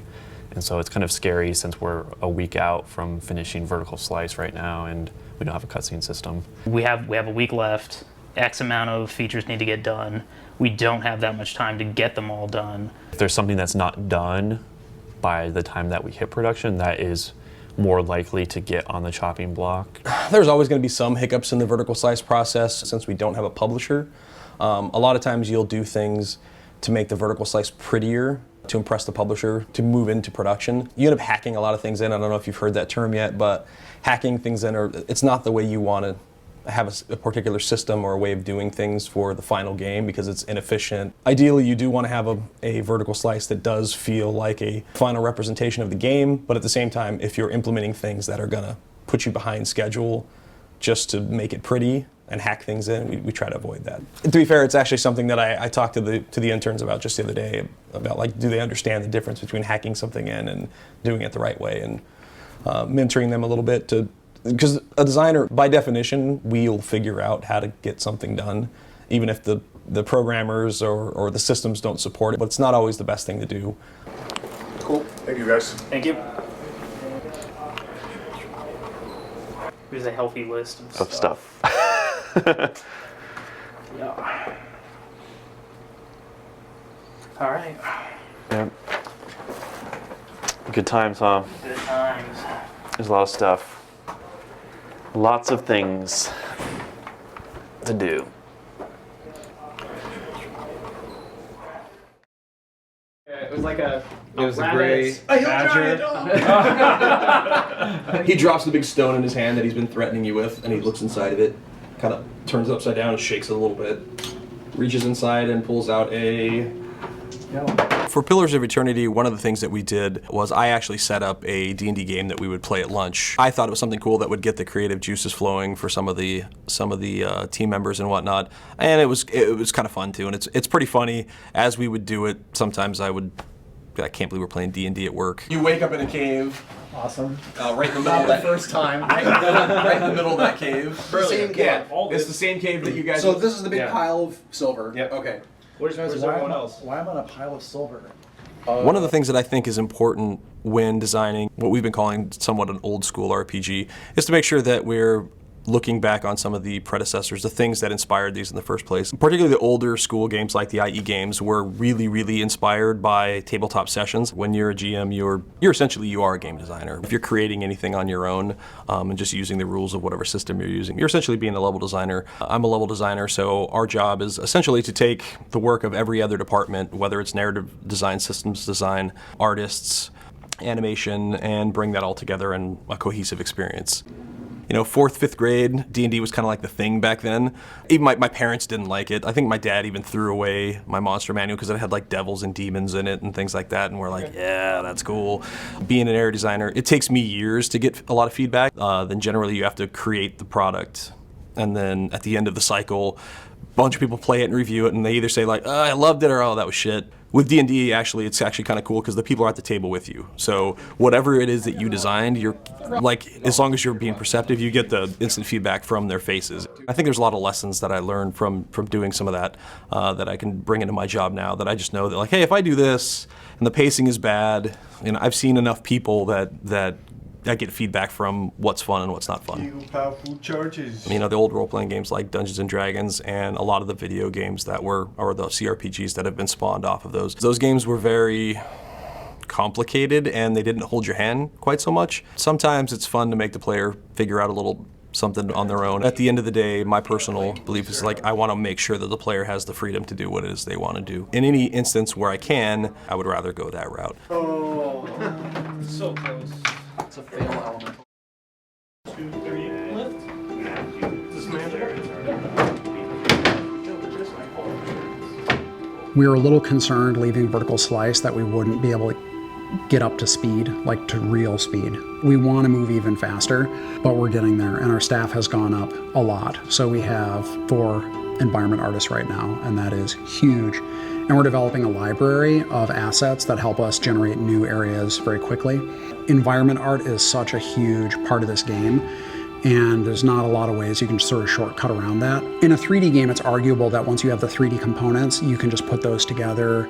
And so it's kind of scary since we're a week out from finishing vertical slice right now and we don't have a cutscene system. We have a week left. X amount of features need to get done. We don't have that much time to get them all done. If there's something that's not done by the time that we hit production, that is more likely to get on the chopping block. There's always going to be some hiccups in the vertical slice process since we don't have a publisher. A lot of times you'll do things to make the vertical slice prettier to impress the publisher to move into production. You end up hacking a lot of things in. I don't know if you've heard that term yet, but hacking things in, it's not the way you want to have a particular system or a way of doing things for the final game because it's inefficient. Ideally, you do want to have a vertical slice that does feel like a final representation of the game, but at the same time, if you're implementing things that are going to put you behind schedule just to make it pretty and hack things in, we try to avoid that. And to be fair, it's actually something that I talked to the interns about just the other day, about like, do they understand the difference between hacking something in and doing it the right way, and mentoring them a little bit because a designer, by definition, will figure out how to get something done, even if the programmers or the systems don't support it, but it's not always the best thing to do. Cool. Thank you, guys. Thank you. Here's a healthy list of stuff. Yeah. All right. Yep. Good times, huh? Good times. There's a lot of stuff. Lots of things to do. It was like a gray badger. He drops the big stone in his hand that he's been threatening you with, and he looks inside of it, kind of turns it upside down and shakes it a little bit, reaches inside and pulls out a... For Pillars of Eternity, one of the things that we did was I actually set up a D&D game that we would play at lunch. I thought it was something cool that would get the creative juices flowing for some of the team members and whatnot, and it was kind of fun too. And it's pretty funny as we would do it. Sometimes I can't believe we're playing D&D at work. You wake up in a cave. Awesome. Right in the middle of that first time. right in the middle of that cave. Same cave. Yeah, it's the same cave that you guys. So this is the big pile of silver. Yep. Okay. Where's everyone else? Why am I on a pile of silver? One of the things that I think is important when designing what we've been calling somewhat an old school RPG is to make sure that we're looking back on some of the predecessors, the things that inspired these in the first place. Particularly the older school games like the IE games were really, really inspired by tabletop sessions. When you're a GM, you're essentially a game designer. If you're creating anything on your own and just using the rules of whatever system you're using, you're essentially being a level designer. I'm a level designer, so our job is essentially to take the work of every other department, whether it's narrative design, systems design, artists, animation, and bring that all together in a cohesive experience. You know, 4th, 5th grade, D&D was kind of like the thing back then. Even my parents didn't like it. I think my dad even threw away my monster manual because it had like devils and demons in it and things like that, and we're like, yeah, that's cool. Being an area designer, it takes me years to get a lot of feedback. Then generally you have to create the product, and then at the end of the cycle, a bunch of people play it and review it, and they either say like, oh, I loved it, or oh, that was shit. With D&D, actually, it's actually kind of cool because the people are at the table with you. So whatever it is that you designed, you're like, as long as you're being perceptive, you get the instant feedback from their faces. I think there's a lot of lessons that I learned from doing some of that that I can bring into my job now, that I just know that like, hey, if I do this and the pacing is bad, you know, I've seen enough people that I get feedback from what's fun and what's not fun. Powerful charges. You know, the old role-playing games like Dungeons and Dragons and a lot of the video games that were, or the CRPGs that have been spawned off of those. Those games were very complicated and they didn't hold your hand quite so much. Sometimes it's fun to make the player figure out a little something on their own. At the end of the day, my personal belief is like, I want to make sure that the player has the freedom to do what it is they want to do. In any instance where I can, I would rather go that route. Oh, so close. It's a fail element. 2, 3, lift. We were a little concerned leaving vertical slice that we wouldn't be able to get up to speed, like to real speed. We want to move even faster, but we're getting there, and our staff has gone up a lot. So we have 4 environment artists right now, and that is huge. And we're developing a library of assets that help us generate new areas very quickly. Environment art is such a huge part of this game, and there's not a lot of ways you can sort of shortcut around that. In a 3D game, it's arguable that once you have the 3D components, you can just put those together,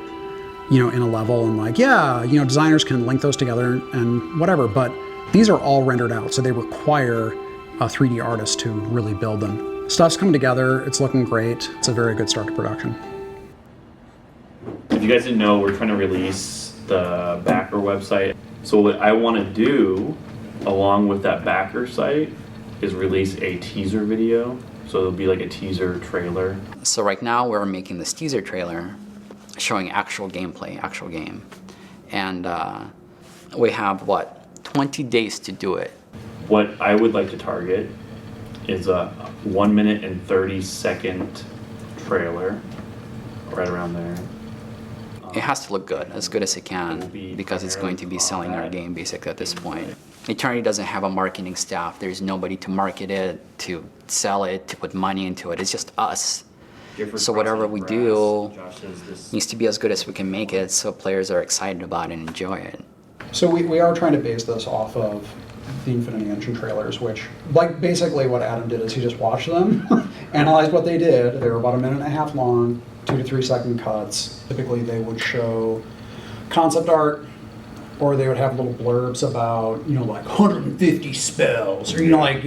you know, in a level and like, yeah, you know, designers can link those together and whatever, but these are all rendered out, so they require a 3D artist to really build them. Stuff's coming together, it's looking great, it's a very good start to production. If you guys didn't know, we're trying to release the backer website. So what I want to do, along with that backer site, is release a teaser video. So it'll be like a teaser trailer. So right now we're making this teaser trailer showing actual gameplay, actual game. And we have, 20 days to do it. What I would like to target is a 1 minute and 30-second trailer, right around there. It has to look good as it can, because it's going to be selling our game basically at this point. Eternity doesn't have a marketing staff. There's nobody to market it, to sell it, to put money into it. It's just us. So whatever we do needs to be as good as we can make it, so players are excited about it and enjoy it. So we are trying to base this off of the Infinity Engine trailers, which, like, basically what Adam did is he just watched them, analyzed what they did. They were about 1.5 minutes long, 2 to 3 second cuts. Typically they would show concept art, or they would have little blurbs about, you know, like 150 spells, or, you know, like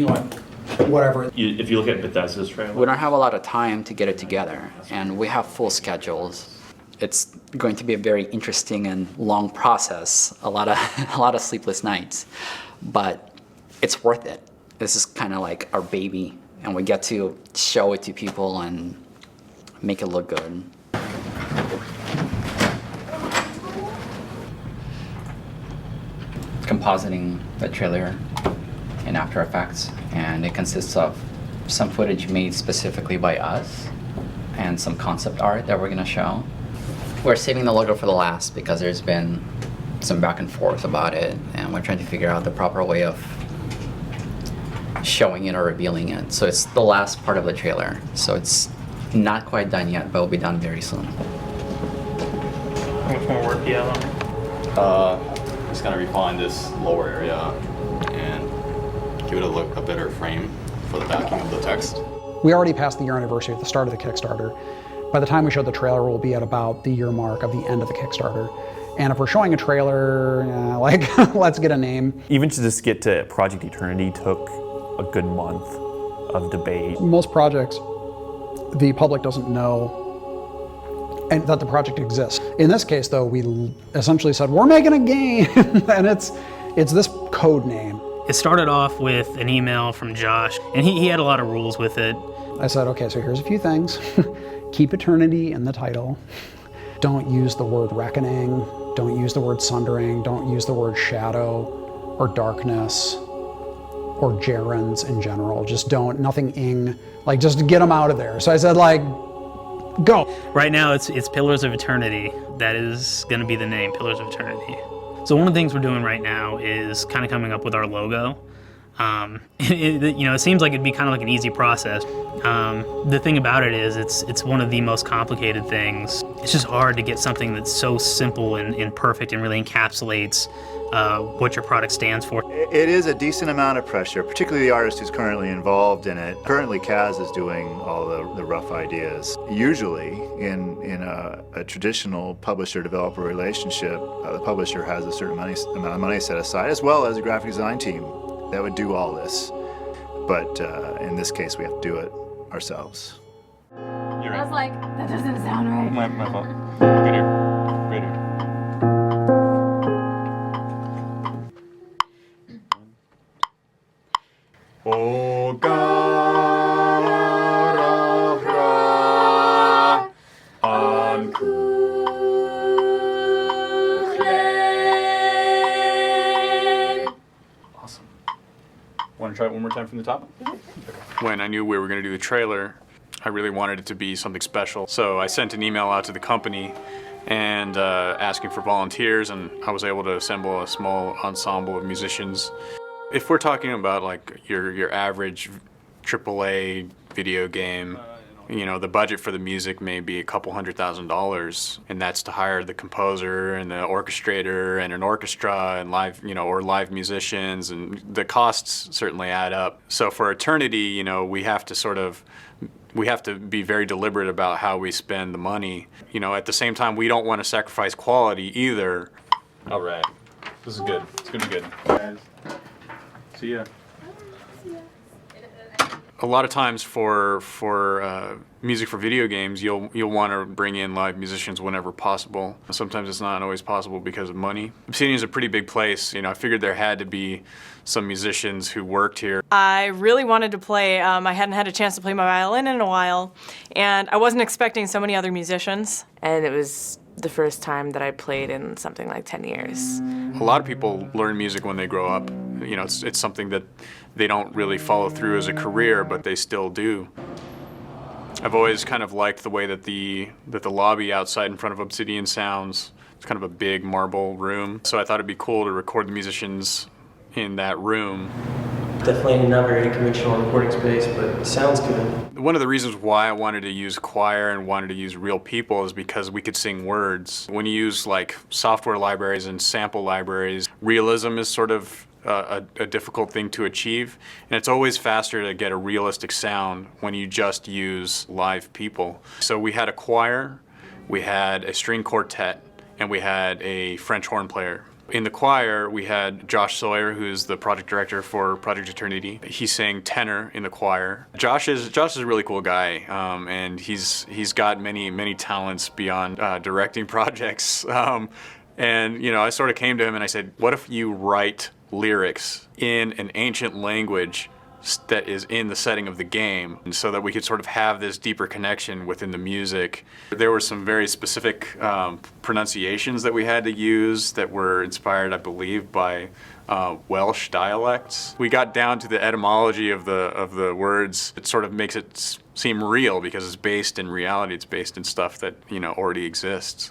whatever. If you look at Bethesda's trailer, We don't have a lot of time to get it together, and we have full schedules. It's going to be a very interesting and long process, a lot of sleepless nights, but it's worth it. This is kind of like our baby, and we get to show it to people and make it look good. Compositing the trailer in After Effects, and it consists of some footage made specifically by us and some concept art that we're going to show. We're saving the logo for the last because there's been some back and forth about it, and we're trying to figure out the proper way of showing it or revealing it. So it's the last part of the trailer. So it's not quite done yet, but will be done very soon. How much more work do you have on it? Just gonna refine this lower area and give it a better frame for the backing of the text. We already passed the year anniversary at the start of the Kickstarter. By the time we show the trailer, we'll be at about the year mark of the end of the Kickstarter. And if we're showing a trailer, like, let's get a name. Even to just get to Project Eternity took a good month of debate. Most projects, the public doesn't know and that the project exists. In this case, though, we essentially said, we're making a game, and it's this code name. It started off with an email from Josh, and he had a lot of rules with it. I said, okay, so here's a few things. Keep Eternity in the title. Don't use the word reckoning. Don't use the word sundering. Don't use the word shadow or darkness or gerunds in general. Just don't, nothing ing, like, just get them out of there. So I said, like, go. Right now it's Pillars of Eternity. That is going to be the name, Pillars of Eternity. So one of the things we're doing right now is kind of coming up with our logo. It seems like it'd be kind of like an easy process. The thing about it is it's one of the most complicated things. It's just hard to get something that's so simple and perfect and really encapsulates what your product stands for. It is a decent amount of pressure, particularly the artist who's currently involved in it. Currently, Kaz is doing all the rough ideas. Usually, in a traditional publisher-developer relationship, the publisher has a certain amount of money set aside, as well as a graphic design team that would do all this. But in this case, we have to do it ourselves. I was like, that doesn't sound right. My fault. Good here. Right here. Oh God of Ra, Awesome. Want to try it one more time from the top? When I knew we were going to do the trailer, I really wanted it to be something special. So I sent an email out to the company and asking for volunteers, and I was able to assemble a small ensemble of musicians. If we're talking about like your average AAA video game, you know, the budget for the music may be a couple $100,000, and that's to hire the composer and the orchestrator and an orchestra and live, or live musicians, and the costs certainly add up. So for Eternity, we have to be very deliberate about how we spend the money. At the same time, we don't want to sacrifice quality either. All right. This is good. It's gonna be good. Guys. See ya. A lot of times for music for video games, you'll want to bring in live musicians whenever possible. Sometimes it's not always possible because of money. Obsidian is a pretty big place. I figured there had to be some musicians who worked here. I really wanted to play. I hadn't had a chance to play my violin in a while, and I wasn't expecting so many other musicians. And it was the first time that I played in something like 10 years. A lot of people learn music when they grow up. You know, it's something that they don't really follow through as a career, but they still do. I've always kind of liked the way that the lobby outside in front of Obsidian sounds. It's kind of a big marble room, so I thought it'd be cool to record the musicians in that room. Definitely not very conventional recording space, but it sounds good. One of the reasons why I wanted to use choir and wanted to use real people is because we could sing words. When you use like software libraries and sample libraries, realism is sort of a difficult thing to achieve, and it's always faster to get a realistic sound when you just use live people. So we had a choir, we had a string quartet, and we had a French horn player. In the choir, we had Josh Sawyer, who's the project director for Project Eternity. He sang tenor in the choir. Josh is a really cool guy, and he's got many talents beyond directing projects. And you know, I sort of came to him and I said, what if you write lyrics in an ancient language that is in the setting of the game, and so that we could sort of have this deeper connection within the music. There were some very specific pronunciations that we had to use that were inspired, I believe, by Welsh dialects. We got down to the etymology of the words. It sort of makes it seem real because it's based in reality. It's based in stuff that, you know, already exists.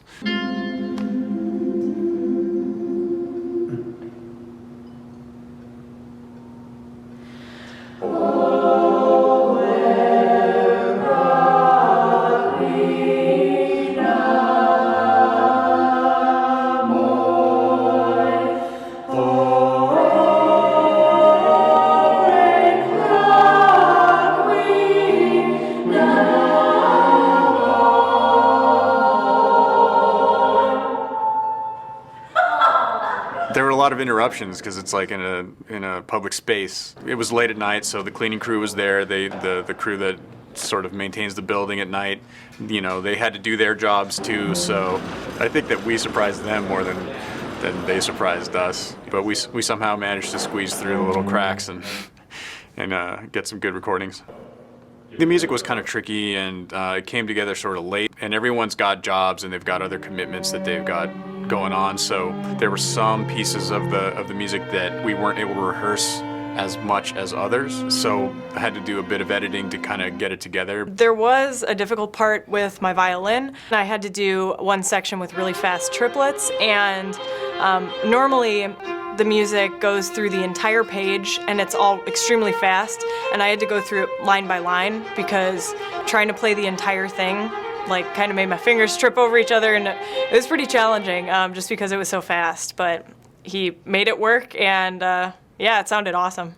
There were a lot of interruptions because it's like in a public space. It was late at night, so the cleaning crew was there. The crew that sort of maintains the building at night, you know, they had to do their jobs too. So I think that we surprised them more than they surprised us. But we somehow managed to squeeze through the little cracks and get some good recordings. The music was kind of tricky, and it came together sort of late, and everyone's got jobs and they've got other commitments that they've got going on, so there were some pieces of the music that we weren't able to rehearse as much as others, so I had to do a bit of editing to kind of get it together. There was a difficult part with my violin. I had to do one section with really fast triplets, and normally the music goes through the entire page and it's all extremely fast, and I had to go through it line by line because trying to play the entire thing like kind of made my fingers trip over each other, and it was pretty challenging just because it was so fast, but he made it work, and yeah, it sounded awesome.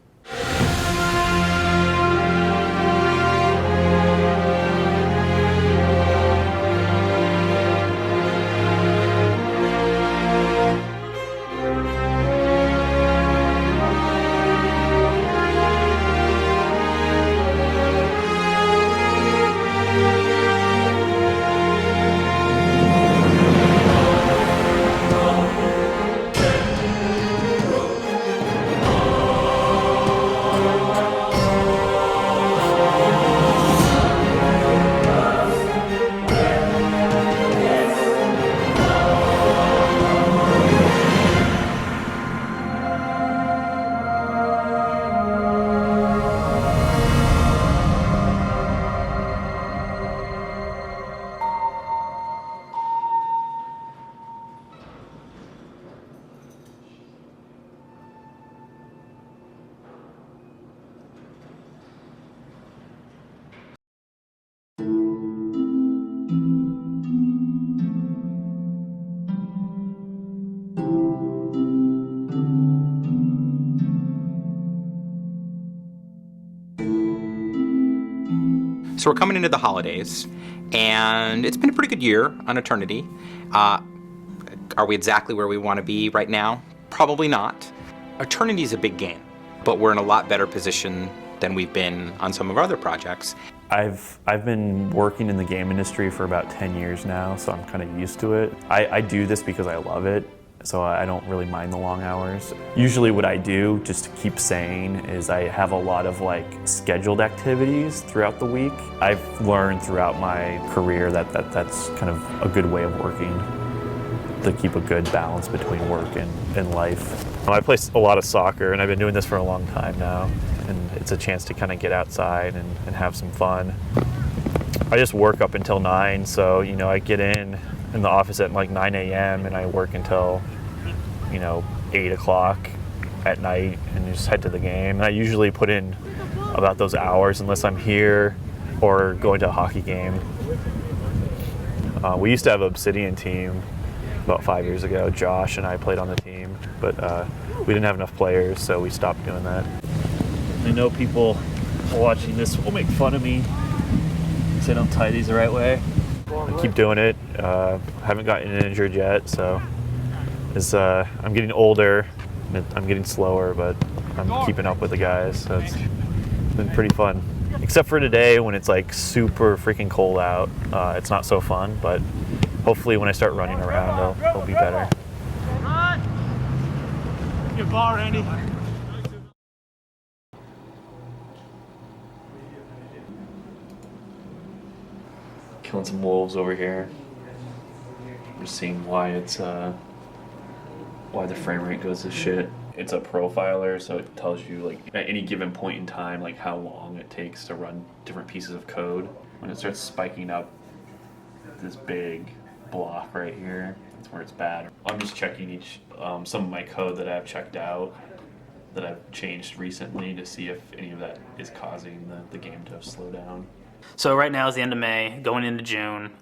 So we're coming into the holidays, and it's been a pretty good year on Eternity. Are we exactly where we want to be right now? Probably not. Eternity is a big game, but we're in a lot better position than we've been on some of our other projects. I've been working in the game industry for about 10 years now, so I'm kind of used to it. I do this because I love it, so I don't really mind the long hours. Usually what I do, just to keep sane, is I have a lot of like scheduled activities throughout the week. I've learned throughout my career that that's kind of a good way of working. to keep a good balance between work and life. I play a lot of soccer, and I've been doing this for a long time now, and it's a chance to kind of get outside and have some fun. I just work up until 9, so I get in the office at like 9 a.m. and I work until 8 o'clock at night and just head to the game. And I usually put in about those hours unless I'm here or going to a hockey game. We used to have an Obsidian team about 5 years ago. Josh and I played on the team, but we didn't have enough players, so we stopped doing that. I know people watching this will make fun of me because I don't tie these the right way. I keep doing it. Haven't gotten injured yet, so as I'm getting older, I'm getting slower, but I'm keeping up with the guys, so it's been pretty fun. Except for today when it's like super freaking cold out. It's not so fun, but hopefully when I start running around, it'll be better. Good ball, Randy. Killing some wolves over here. We're seeing why it's why the frame rate goes to shit. It's a profiler, so it tells you like at any given point in time like how long it takes to run different pieces of code. When it starts spiking up this big block right here, that's where it's bad. I'm just checking some of my code that I've checked out, that I've changed recently to see if any of that is causing the game to slow down. So right now is the end of May, going into June.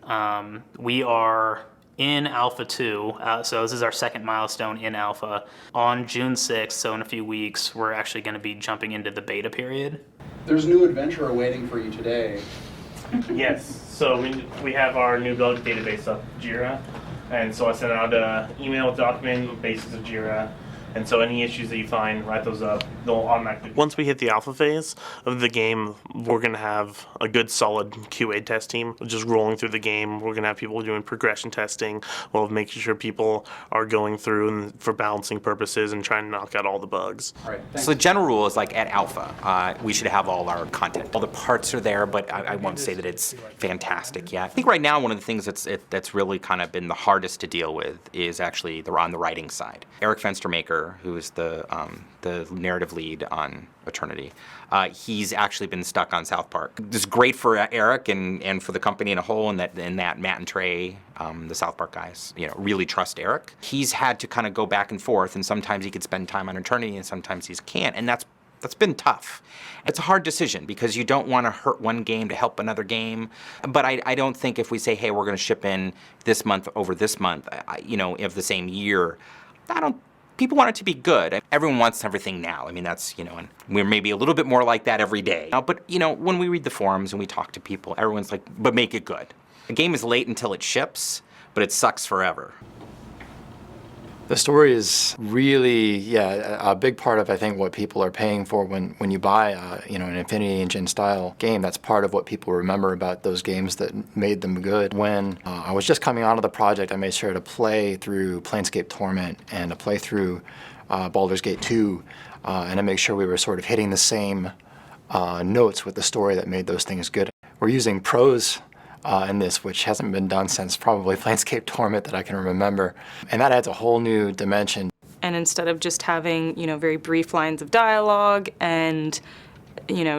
We are in Alpha 2, so this is our second milestone in Alpha. On June 6th, so in a few weeks, we're actually going to be jumping into the beta period. There's new adventure awaiting for you today. Yes, so we have our new bug database up, Jira, and so I sent out an email document basis of Jira, and so any issues that you find, write those up, they'll automatically. Once we hit the alpha phase of the game, we're going to have a good solid QA test team just rolling through the game. We're going to have people doing progression testing, while making sure people are going through and for balancing purposes and trying to knock out all the bugs. All right, So the general rule is like at alpha, we should have all our content. All the parts are there, but I won't say that it's fantastic yet. I think right now one of the things that's really kind of been the hardest to deal with is actually on the writing side. Eric Fenstermaker, who is the narrative lead on Eternity, he's actually been stuck on South Park. This is great for Eric and for the company in a whole, and that Matt and Trey, the South Park guys, really trust Eric. He's had to kind of go back and forth, and sometimes he could spend time on Eternity, and sometimes he can't, and that's been tough. It's a hard decision because you don't want to hurt one game to help another game. But I don't think if we say, hey, we're going to ship in this month over this month, of the same year, people want it to be good. Everyone wants everything now. I mean, that's, and we're maybe a little bit more like that every day. But, when we read the forums and we talk to people, everyone's like, but make it good. A game is late until it ships, but it sucks forever. The story is really, a big part of, I think, what people are paying for when you buy, an Infinity Engine style game. That's part of what people remember about those games that made them good. When I was just coming onto the project, I made sure to play through Planescape Torment and to play through Baldur's Gate 2, and to make sure we were sort of hitting the same notes with the story that made those things good. We're using prose in this, which hasn't been done since probably Planescape Torment that I can remember. And that adds a whole new dimension. And instead of just having, very brief lines of dialogue and,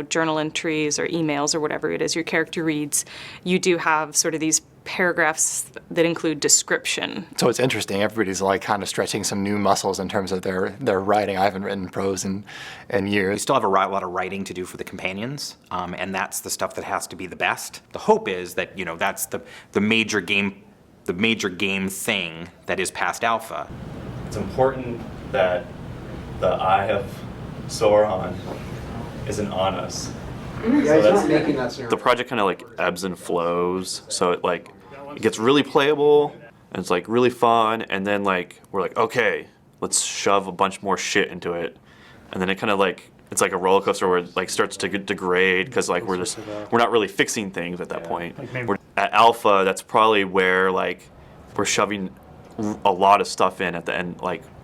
journal entries or emails or whatever it is your character reads, you do have sort of these paragraphs that include description. So it's interesting. Everybody's like kind of stretching some new muscles in terms of their writing. I haven't written prose in years. We still have a lot of writing to do for the companions, and that's the stuff that has to be the best. The hope is that that's the major game thing that is past alpha. It's important that the Eye of Sauron isn't on us. Yeah, he's not making that scenario. The project kind of like ebbs and flows, so it gets really playable and it's like really fun, and then we're like, okay, let's shove a bunch more shit into it, and then it kind of it's like a roller coaster where it starts to degrade because we're not really fixing things at that point. We're at alpha, that's probably where we're shoving a lot of stuff in at the end,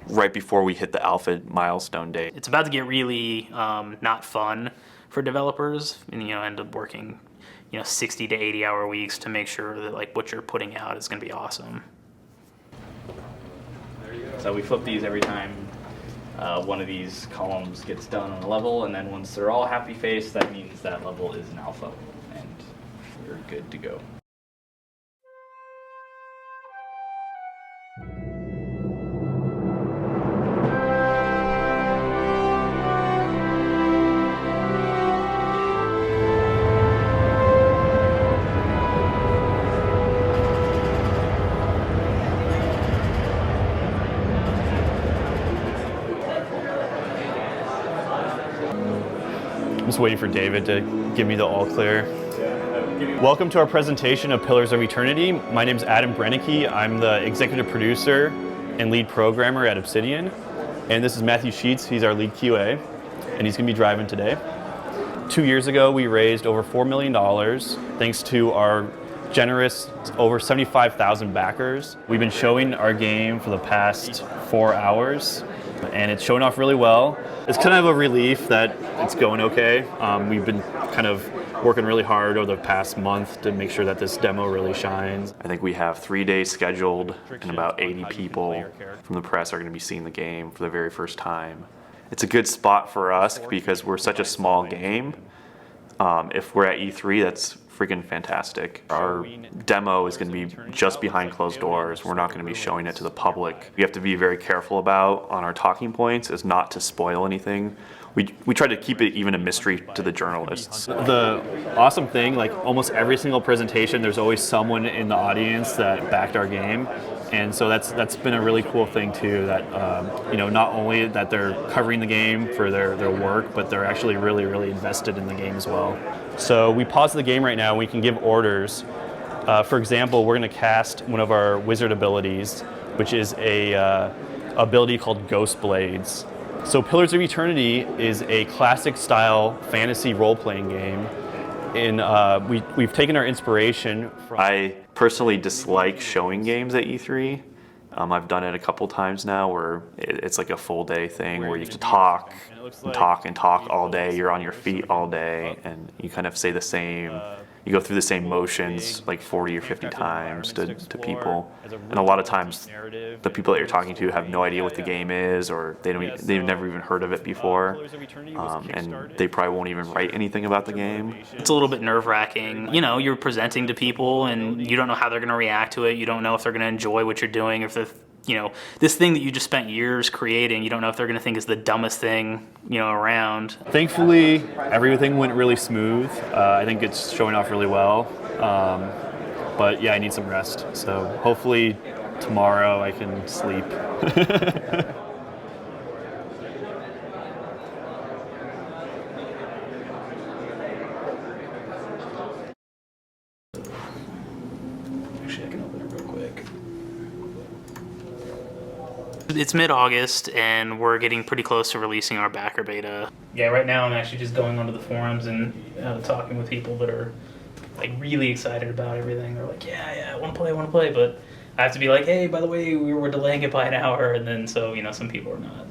right before we hit the alpha milestone date. It's about to get really not fun for developers, and end up working 60 to 80 hour weeks to make sure that what you're putting out is going to be awesome. So we flip these every time one of these columns gets done on a level, and then once they're all happy faced, that means that level is an alpha, and we're good to go. I'm just waiting for David to give me the all clear. Welcome to our presentation of Pillars of Eternity. My name is Adam Brennecke. I'm the executive producer and lead programmer at Obsidian. And this is Matthew Sheets. He's our lead QA, and he's going to be driving today. 2 years ago, we raised over $4 million thanks to our generous over 75,000 backers. We've been showing our game for the past 4 hours, and it's showing off really well. It's kind of a relief that it's going okay. We've been kind of working really hard over the past month to make sure that this demo really shines. I think we have 3 days scheduled, and about 80 people from the press are going to be seeing the game for the very first time. It's a good spot for us because we're such a small game. If we're at E3, that's freaking fantastic. Our demo is going to be just behind closed doors. We're not going to be showing it to the public. We have to be very careful about on our talking points is not to spoil anything. We try to keep it even a mystery to the journalists. The awesome thing, like almost every single presentation, there's always someone in the audience that backed our game. And so that's been a really cool thing too, that not only that they're covering the game for their work, but they're actually really invested in the game as well. So we pause the game right now, we can give orders. For example, we're going to cast one of our wizard abilities, which is a ability called Ghost Blades. So Pillars of Eternity is a classic style fantasy role-playing game. We've taken our inspiration from... I personally dislike showing games at E3. I've done it a couple times now where it's like a full day thing where you have to talk and talk and talk all day. You're on your feet all day and you kind of say the same, you go through the same motions like 40 or 50 times to people. And a lot of times the people that you're talking to have no idea what the game is, or they've never even heard of it before. And they probably won't even write anything about the game. It's a little bit nerve-wracking. You know, you're presenting to people and you don't know how they're going to react to it. You don't know if they're going to enjoy what you're doing, if this thing that you just spent years creating, you don't know if they're going to think is the dumbest thing, around. Thankfully, everything went really smooth. I think it's showing off really well. But yeah, I need some rest. So hopefully tomorrow I can sleep. Actually, I can open it real quick. It's mid-August, and we're getting pretty close to releasing our backer beta. Yeah, right now I'm actually just going onto the forums and talking with people that are like really excited about everything. They're like, yeah, I want to play, but I have to be like, hey, by the way, we were delaying it by an hour, and then so some people are not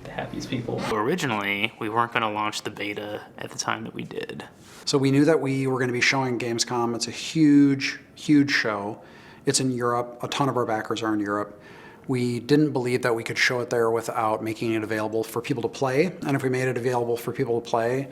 the happiest people. Originally, we weren't going to launch the beta at the time that we did. So we knew that we were going to be showing Gamescom. It's a huge show. It's in Europe. A ton of our backers are in Europe. We didn't believe that we could show it there without making it available for people to play. And if we made it available for people to play,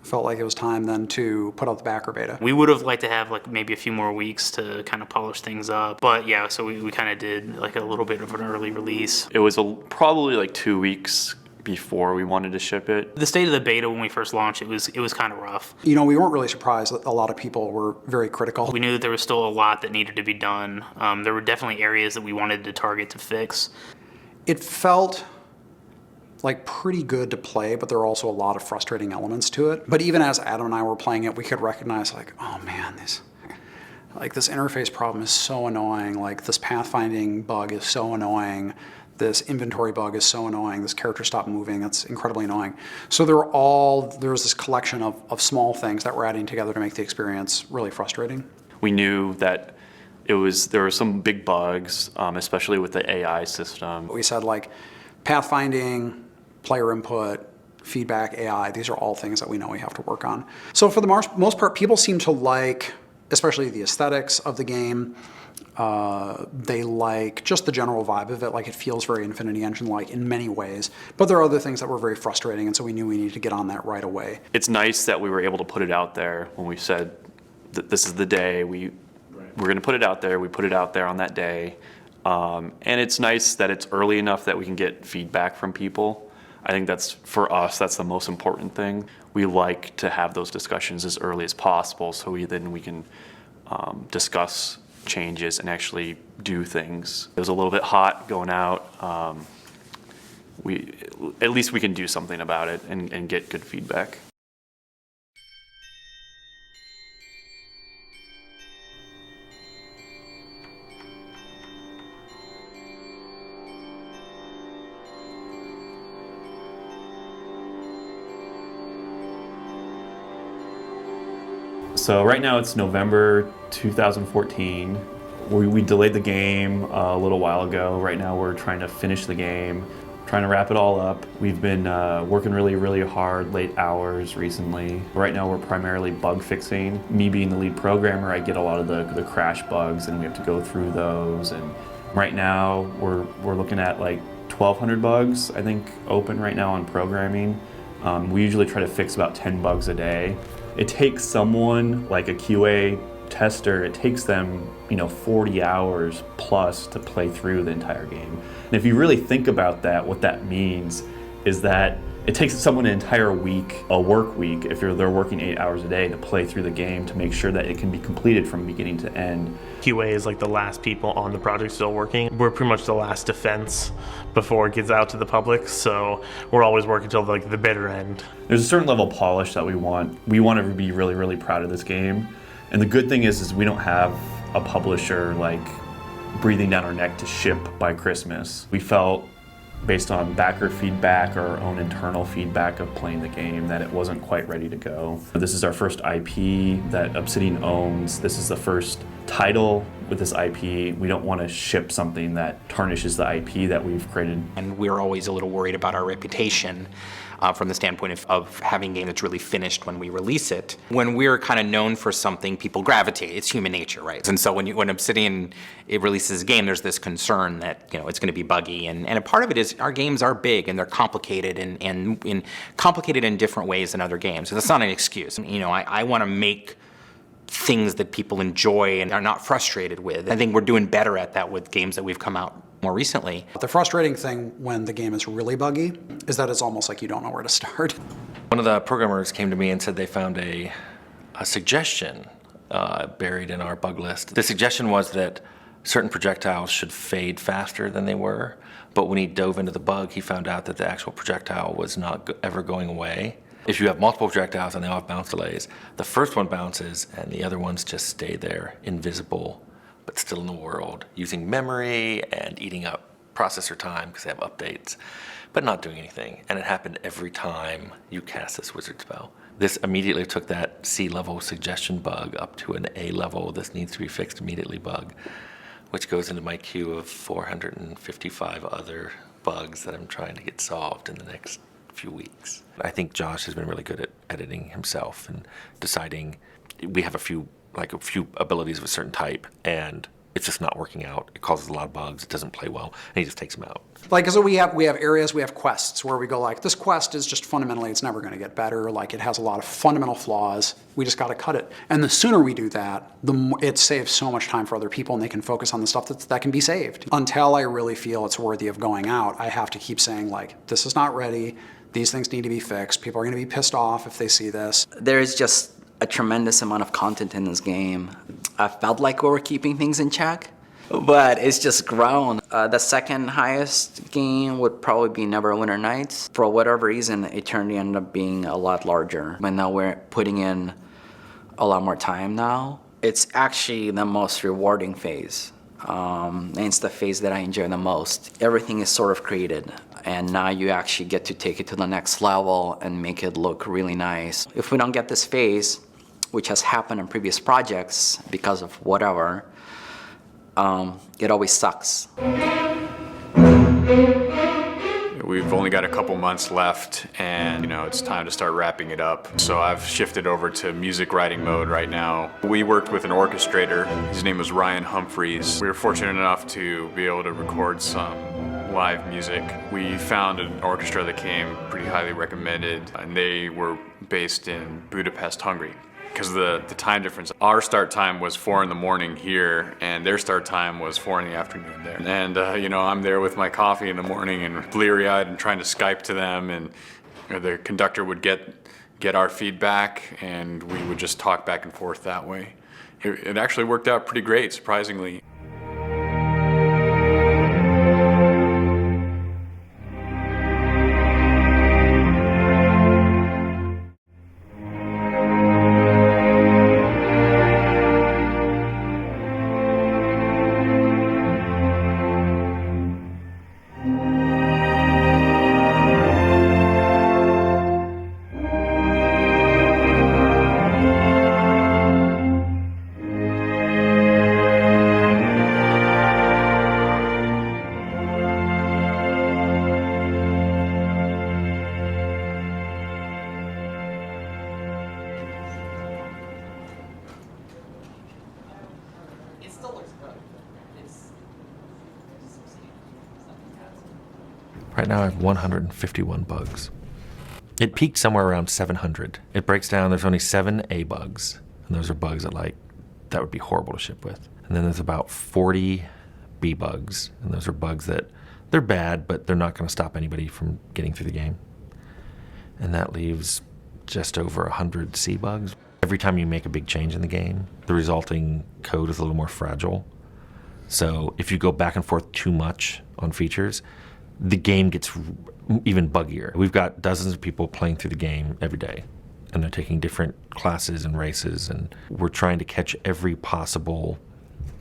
felt like it was time then to put out the backer beta. We would have liked to have like maybe a few more weeks to kind of polish things up. But yeah, so we kind of did like a little bit of an early release. It was probably like 2 weeks before we wanted to ship it. The state of the beta when we first launched, it was kind of rough. We weren't really surprised that a lot of people were very critical. We knew that there was still a lot that needed to be done. There were definitely areas that we wanted to target to fix. It felt like pretty good to play, but there were also a lot of frustrating elements to it. But even as Adam and I were playing it, we could recognize like, oh man, this interface problem is so annoying. Like this pathfinding bug is so annoying. This inventory bug is so annoying. This character stopped moving. That's incredibly annoying. So there was this collection of small things that were adding together to make the experience really frustrating. We knew that there were some big bugs, especially with the AI system. We said like pathfinding, player input, feedback, AI, these are all things that we know we have to work on. So for the most part, people seem to like especially the aesthetics of the game. They like just the general vibe of it, like it feels very Infinity Engine-like in many ways. But there are other things that were very frustrating, and so we knew we needed to get on that right away. It's nice that we were able to put it out there when we said that this is the day we're going to put it out there. We put it out there on that day. And it's nice that it's early enough that we can get feedback from people. I think that's, for us, that's the most important thing. We like to have those discussions as early as possible so then we can discuss changes and actually do things. It was a little bit hot going out. At least we can do something about it and get good feedback. So right now it's November 2014. We delayed the game a little while ago. Right now we're trying to finish the game, trying to wrap it all up. We've been working really hard, late hours recently. Right now we're primarily bug fixing. Me being the lead programmer, I get a lot of the crash bugs and we have to go through those. And right now we're looking at like 1,200 bugs, I think, open right now on programming. We usually try to fix about 10 bugs a day. It takes someone like a QA tester, it takes them 40 hours plus to play through the entire game. And if you really think about that, what that means is that it takes someone an entire week, a work week, if they're working 8 hours a day to play through the game to make sure that it can be completed from beginning to end. QA is like the last people on the project still working. We're pretty much the last defense before it gets out to the public, so we're always working till like the bitter end. There's a certain level of polish that we want. We want to be really proud of this game. And the good thing is we don't have a publisher like breathing down our neck to ship by Christmas. We felt, based on backer feedback or our own internal feedback of playing the game, that it wasn't quite ready to go. This is our first IP that Obsidian owns. This is the first title with this IP. We don't want to ship something that tarnishes the IP that we've created. And we're always a little worried about our reputation from the standpoint of having a game that's really finished when we release it. When we're kind of known for something, people gravitate. It's human nature, right? And so when Obsidian releases a game, there's this concern that it's going to be buggy. And a part of it is our games are big and they're complicated and complicated in different ways than other games. So that's not an excuse. I want to make things that people enjoy and are not frustrated with. I think we're doing better at that with games that we've come out more recently. The frustrating thing when the game is really buggy is that it's almost like you don't know where to start. One of the programmers came to me and said they found a suggestion buried in our bug list. The suggestion was that certain projectiles should fade faster than they were, but when he dove into the bug, he found out that the actual projectile was not ever going away. If you have multiple projectiles and they all have bounce delays, the first one bounces and the other ones just stay there, invisible, but still in the world, using memory and eating up processor time because they have updates, but not doing anything. And it happened every time you cast this wizard spell. This immediately took that C-level suggestion bug up to an A-level, this needs to be fixed immediately bug, which goes into my queue of 455 other bugs that I'm trying to get solved in the next few weeks. I think Josh has been really good at editing himself and deciding we have a few abilities of a certain type and it's just not working out. It causes a lot of bugs, it doesn't play well, and he just takes them out. Like, so we have areas, we have quests where we go like, this quest is just fundamentally, it's never gonna get better. Like, it has a lot of fundamental flaws. We just gotta cut it. And the sooner we do that, it saves so much time for other people and they can focus on the stuff that can be saved. Until I really feel it's worthy of going out, I have to keep saying like, this is not ready. These things need to be fixed. People are gonna be pissed off if they see this. There is just a tremendous amount of content in this game. I felt like we were keeping things in check, but it's just grown. The second highest game would probably be Neverwinter Nights. For whatever reason, Eternity ended up being a lot larger. And now we're putting in a lot more time now. It's actually the most rewarding phase. And it's the phase that I enjoy the most. Everything is sort of created, and now you actually get to take it to the next level and make it look really nice. If we don't get this phase, which has happened in previous projects because of whatever, it always sucks. We've only got a couple months left, and you know, it's time to start wrapping it up. So I've shifted over to music writing mode right now. We worked with an orchestrator. His name was Ryan Humphreys. We were fortunate enough to be able to record some live music. We found an orchestra that came pretty highly recommended, and they were based in Budapest, Hungary. Because of the time difference. Our start time was 4 in the morning here, and their start time was 4 in the afternoon there. And you know, I'm there with my coffee in the morning and bleary-eyed and trying to Skype to them, and you know, the conductor would get our feedback, and we would just talk back and forth that way. It actually worked out pretty great, surprisingly. Right now I have 151 bugs. It peaked somewhere around 700. It breaks down, there's only 7 A bugs, and those are bugs that would be horrible to ship with. And then there's about 40 B bugs, and those are bugs that, they're bad, but they're not gonna stop anybody from getting through the game. And that leaves just over 100 C bugs. Every time you make a big change in the game, the resulting code is a little more fragile. So if you go back and forth too much on features, the game gets even buggier. We've got dozens of people playing through the game every day, and they're taking different classes and races, and we're trying to catch every possible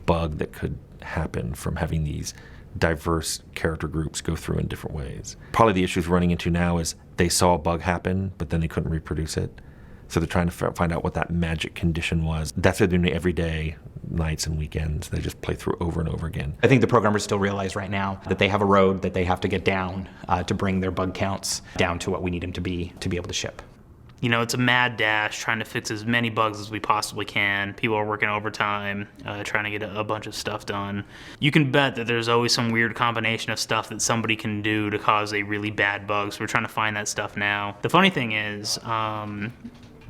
bug that could happen from having these diverse character groups go through in different ways. Probably the issues we're running into now is they saw a bug happen, but then they couldn't reproduce it. So they're trying to find out what that magic condition was. That's what they're doing every day, nights and weekends. They just play through over and over again. I think the programmers still realize right now that they have a road that they have to get down to bring their bug counts down to what we need them to be able to ship. You know, it's a mad dash trying to fix as many bugs as we possibly can. People are working overtime, trying to get a bunch of stuff done. You can bet that there's always some weird combination of stuff that somebody can do to cause a really bad bug, so we're trying to find that stuff now. The funny thing is,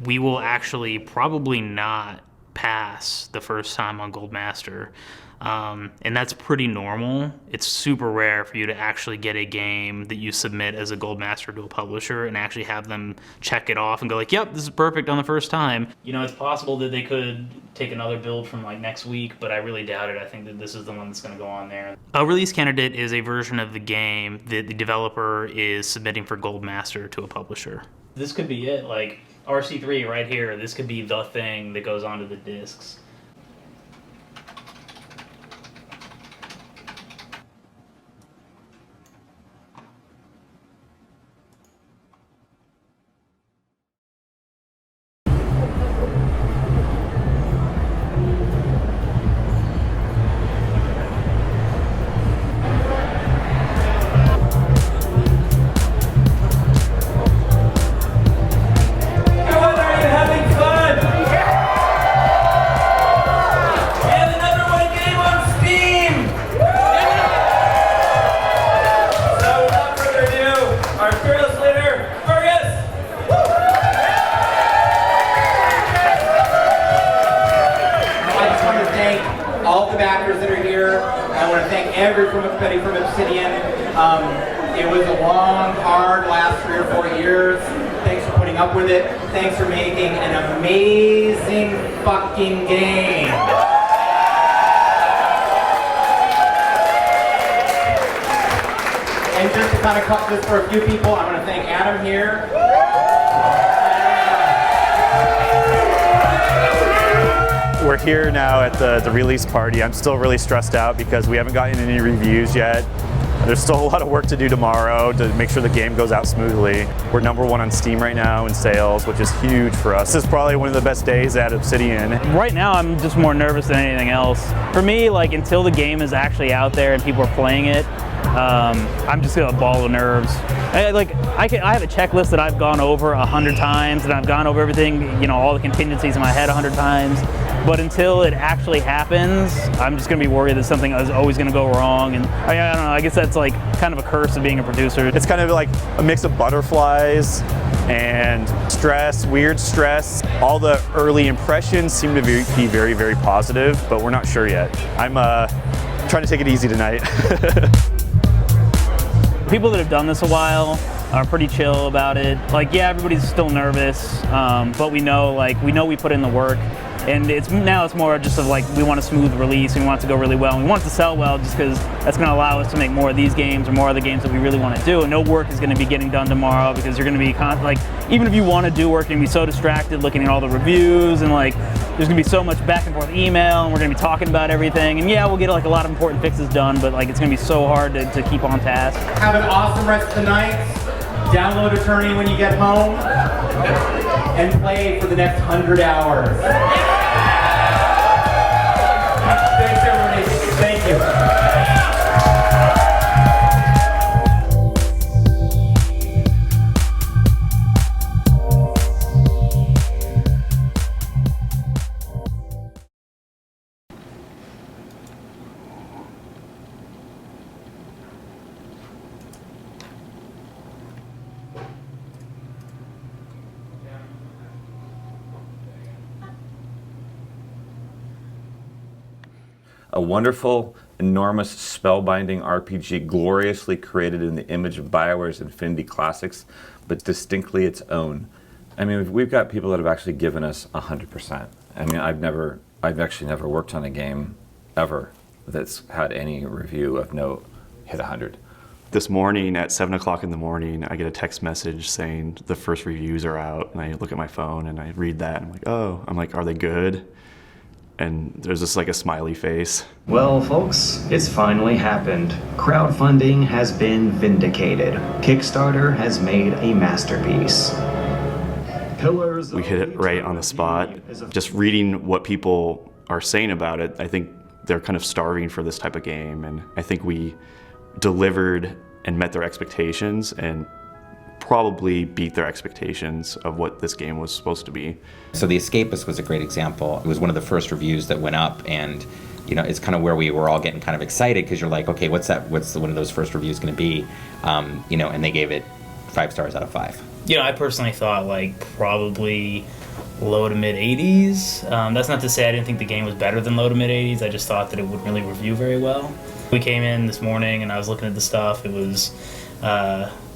we will actually probably not pass the first time on Gold Master. And that's pretty normal. It's super rare for you to actually get a game that you submit as a Gold Master to a publisher and actually have them check it off and go like, yep, this is perfect on the first time. You know, it's possible that they could take another build from like next week, but I really doubt it. I think that this is the one that's gonna go on there. A release candidate is a version of the game that the developer is submitting for Gold Master to a publisher. This could be it, like RC3 right here, this could be the thing that goes onto the discs. Everybody from Obsidian. It was a long, hard last 3 or 4 years. Thanks for putting up with it. Thanks for making an amazing fucking game. And just to kind of cut this for a few people, I want to thank Adam here. We're here now at the release party. I'm still really stressed out because we haven't gotten any reviews yet. There's still a lot of work to do tomorrow to make sure the game goes out smoothly. We're #1 on Steam right now in sales, which is huge for us. This is probably one of the best days at Obsidian. Right now, I'm just more nervous than anything else. For me, like until the game is actually out there and people are playing it, I'm just a ball of nerves. I have a checklist that I've gone over 100 times, and I've gone over everything, you know, all the contingencies in my head 100 times. But until it actually happens, I'm just going to be worried that something is always going to go wrong. And I don't know, I guess that's like kind of a curse of being a producer. It's kind of like a mix of butterflies and stress, weird stress. All the early impressions seem to be very, very positive, but we're not sure yet. I'm trying to take it easy tonight. People that have done this a while are pretty chill about it. Like, yeah, everybody's still nervous, but we know we put in the work. And now it's more just of like, we want a smooth release, we want it to go really well, and we want it to sell well just because that's going to allow us to make more of these games or more other games that we really want to do. And no work is going to be getting done tomorrow because you're going to be even if you want to do work, you're going to be so distracted looking at all the reviews, and like there's going to be so much back and forth email, and we're going to be talking about everything. And yeah, we'll get like a lot of important fixes done, but like it's going to be so hard to keep on task. Have an awesome rest of the night. Download Attorney when you get home, and play for the next 100 hours. Thanks, everybody. Thank you. A wonderful, enormous, spellbinding RPG gloriously created in the image of BioWare's Infinity Classics, but distinctly its own. I mean, we've got people that have actually given us 100%. I mean, I've actually never worked on a game ever that's had any review of note hit 100. This morning at 7 o'clock in the morning, I get a text message saying the first reviews are out, and I look at my phone and I read that, and I'm like, oh, are they good? And there's just like a smiley face. Well, folks, it's finally happened. Crowdfunding has been vindicated. Kickstarter has made a masterpiece. We hit it right on the spot. Just reading what people are saying about it, I think they're kind of starving for this type of game, and I think we delivered and met their expectations and probably beat their expectations of what this game was supposed to be. So The Escapist was a great example. It was one of the first reviews that went up, and you know, it's kind of where we were all getting kind of excited because you're like, okay, what's one of those first reviews going to be? You know, and they gave it 5 stars out of 5. You know, I personally thought like probably low to mid 80s. That's not to say I didn't think the game was better than low to mid 80s. I just thought that it wouldn't really review very well. We came in this morning and I was looking at the stuff. It was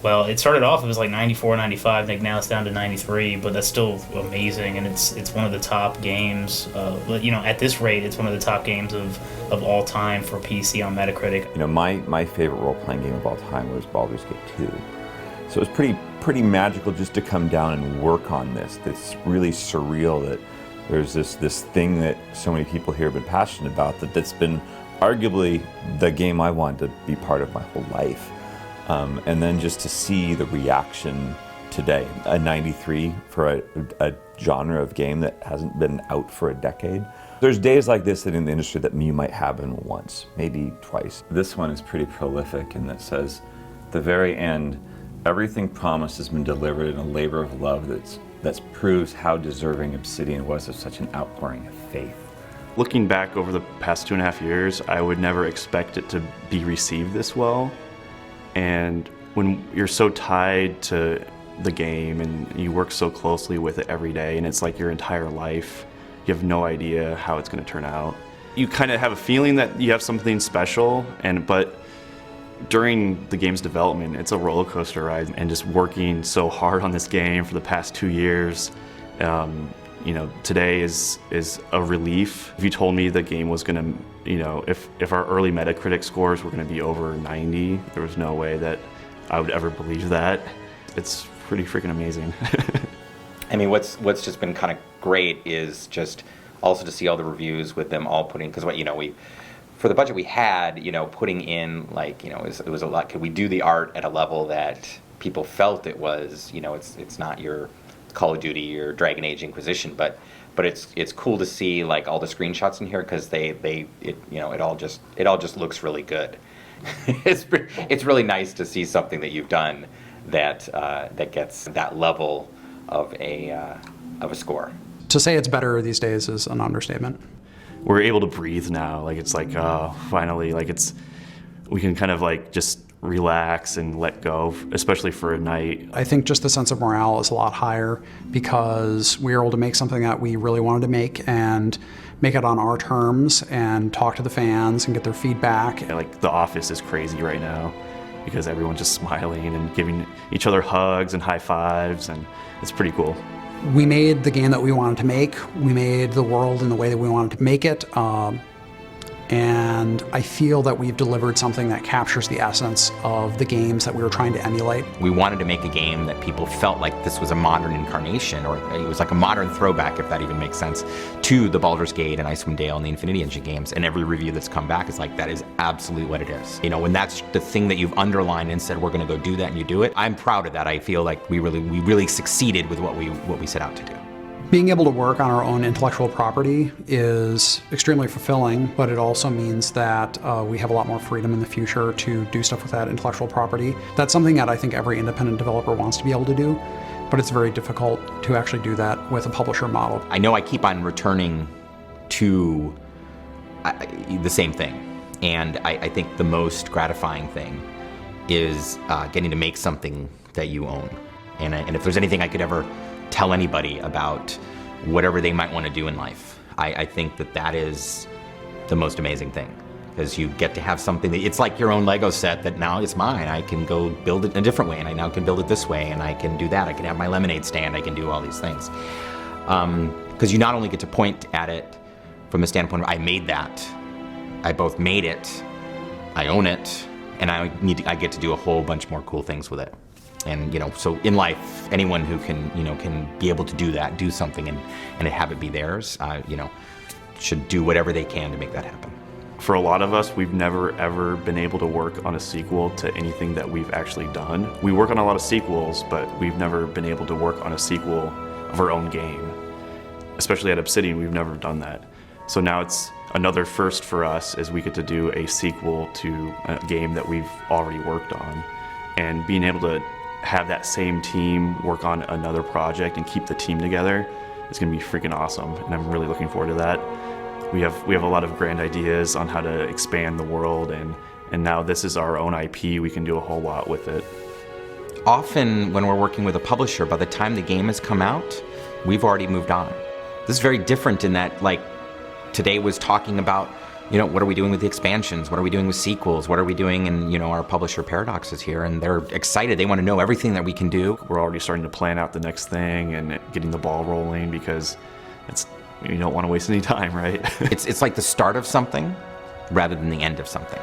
well, it started off, it was like 94, 95, I think now it's down to 93, but that's still amazing, and it's one of the top games, you know, at this rate, it's one of the top games of all time for PC on Metacritic. You know, my favorite role-playing game of all time was Baldur's Gate 2. So it was pretty magical just to come down and work on this. It's really surreal that there's this thing that so many people here have been passionate about, that's been arguably the game I wanted to be part of my whole life. And then just to see the reaction today, a 93 for a genre of game that hasn't been out for a decade. There's days like this in the industry that you might happen once, maybe twice. This one is pretty prolific in that it says, at the very end, everything promised has been delivered in a labor of love that proves how deserving Obsidian was of such an outpouring of faith. Looking back over the past 2.5 years, I would never expect it to be received this well. And when you're so tied to the game and you work so closely with it every day, and it's like your entire life, you have no idea how it's going to turn out. You kind of have a feeling that you have something special, but during the game's development, it's a roller coaster ride. And just working so hard on this game for the past 2 years, you know, today is a relief. If you told me the game was going to, you know, if our early Metacritic scores were going to be over 90, there was no way that I would ever believe that. It's pretty freaking amazing. I mean, what's just been kind of great is just also to see all the reviews with them all putting, because for the budget we had, you know, putting in like, you know, it was a lot. Could we do the art at a level that people felt it was, you know, it's not your Call of Duty or Dragon Age Inquisition, but it's cool to see like all the screenshots in here because it all just looks really good, it's really nice to see something that you've done that that gets that level of a score. To say it's better these days is an understatement. We're able to breathe now. Like it's like, finally, like we can kind of like just relax and let go, especially for a night. I think just the sense of morale is a lot higher because we were able to make something that we really wanted to make and make it on our terms and talk to the fans and get their feedback. Yeah, like the office is crazy right now because everyone's just smiling and giving each other hugs and high fives, and it's pretty cool. We made the game that we wanted to make. We made the world in the way that we wanted to make it. And I feel that we've delivered something that captures the essence of the games that we were trying to emulate. We wanted to make a game that people felt like this was a modern incarnation, or it was like a modern throwback, if that even makes sense, to the Baldur's Gate and Icewind Dale and the Infinity Engine games. And every review that's come back is like, that is absolutely what it is. You know, when that's the thing that you've underlined and said, we're gonna go do that, and you do it, I'm proud of that. I feel like we really succeeded with what we set out to do. Being able to work on our own intellectual property is extremely fulfilling, but it also means that we have a lot more freedom in the future to do stuff with that intellectual property. That's something that I think every independent developer wants to be able to do, but it's very difficult to actually do that with a publisher model. I know I keep on returning to the same thing, and I think the most gratifying thing is getting to make something that you own. And if there's anything I could ever tell anybody about whatever they might want to do in life, I think that is the most amazing thing, because you get to have something that it's like your own Lego set that now it's mine. I can go build it in a different way, and I now can build it this way, and I can do that. I can have my lemonade stand. I can do all these things. Because you not only get to point at it from the standpoint of I made that, I both made it, I own it, and I get to do a whole bunch more cool things with it. And so in life, anyone who can be able to do that, do something and have it be theirs, should do whatever they can to make that happen. For a lot of us, we've never ever been able to work on a sequel to anything that we've actually done. We work on a lot of sequels, but we've never been able to work on a sequel of our own game. Especially at Obsidian, we've never done that. So now it's another first for us as we get to do a sequel to a game that we've already worked on. And being able to have that same team work on another project and keep the team together is going to be freaking awesome, and I'm really looking forward to that. We have a lot of grand ideas on how to expand the world, and now this is our own IP. We can do a whole lot with it. Often when we're working with a publisher, by the time the game has come out, we've already moved on. This is very different in that, like, today was talking about what are we doing with the expansions? What are we doing with sequels? What are we doing? And our publisher Paradox is here, and they're excited. They want to know everything that we can do. We're already starting to plan out the next thing and getting the ball rolling, because you don't want to waste any time, right? It's like the start of something rather than the end of something.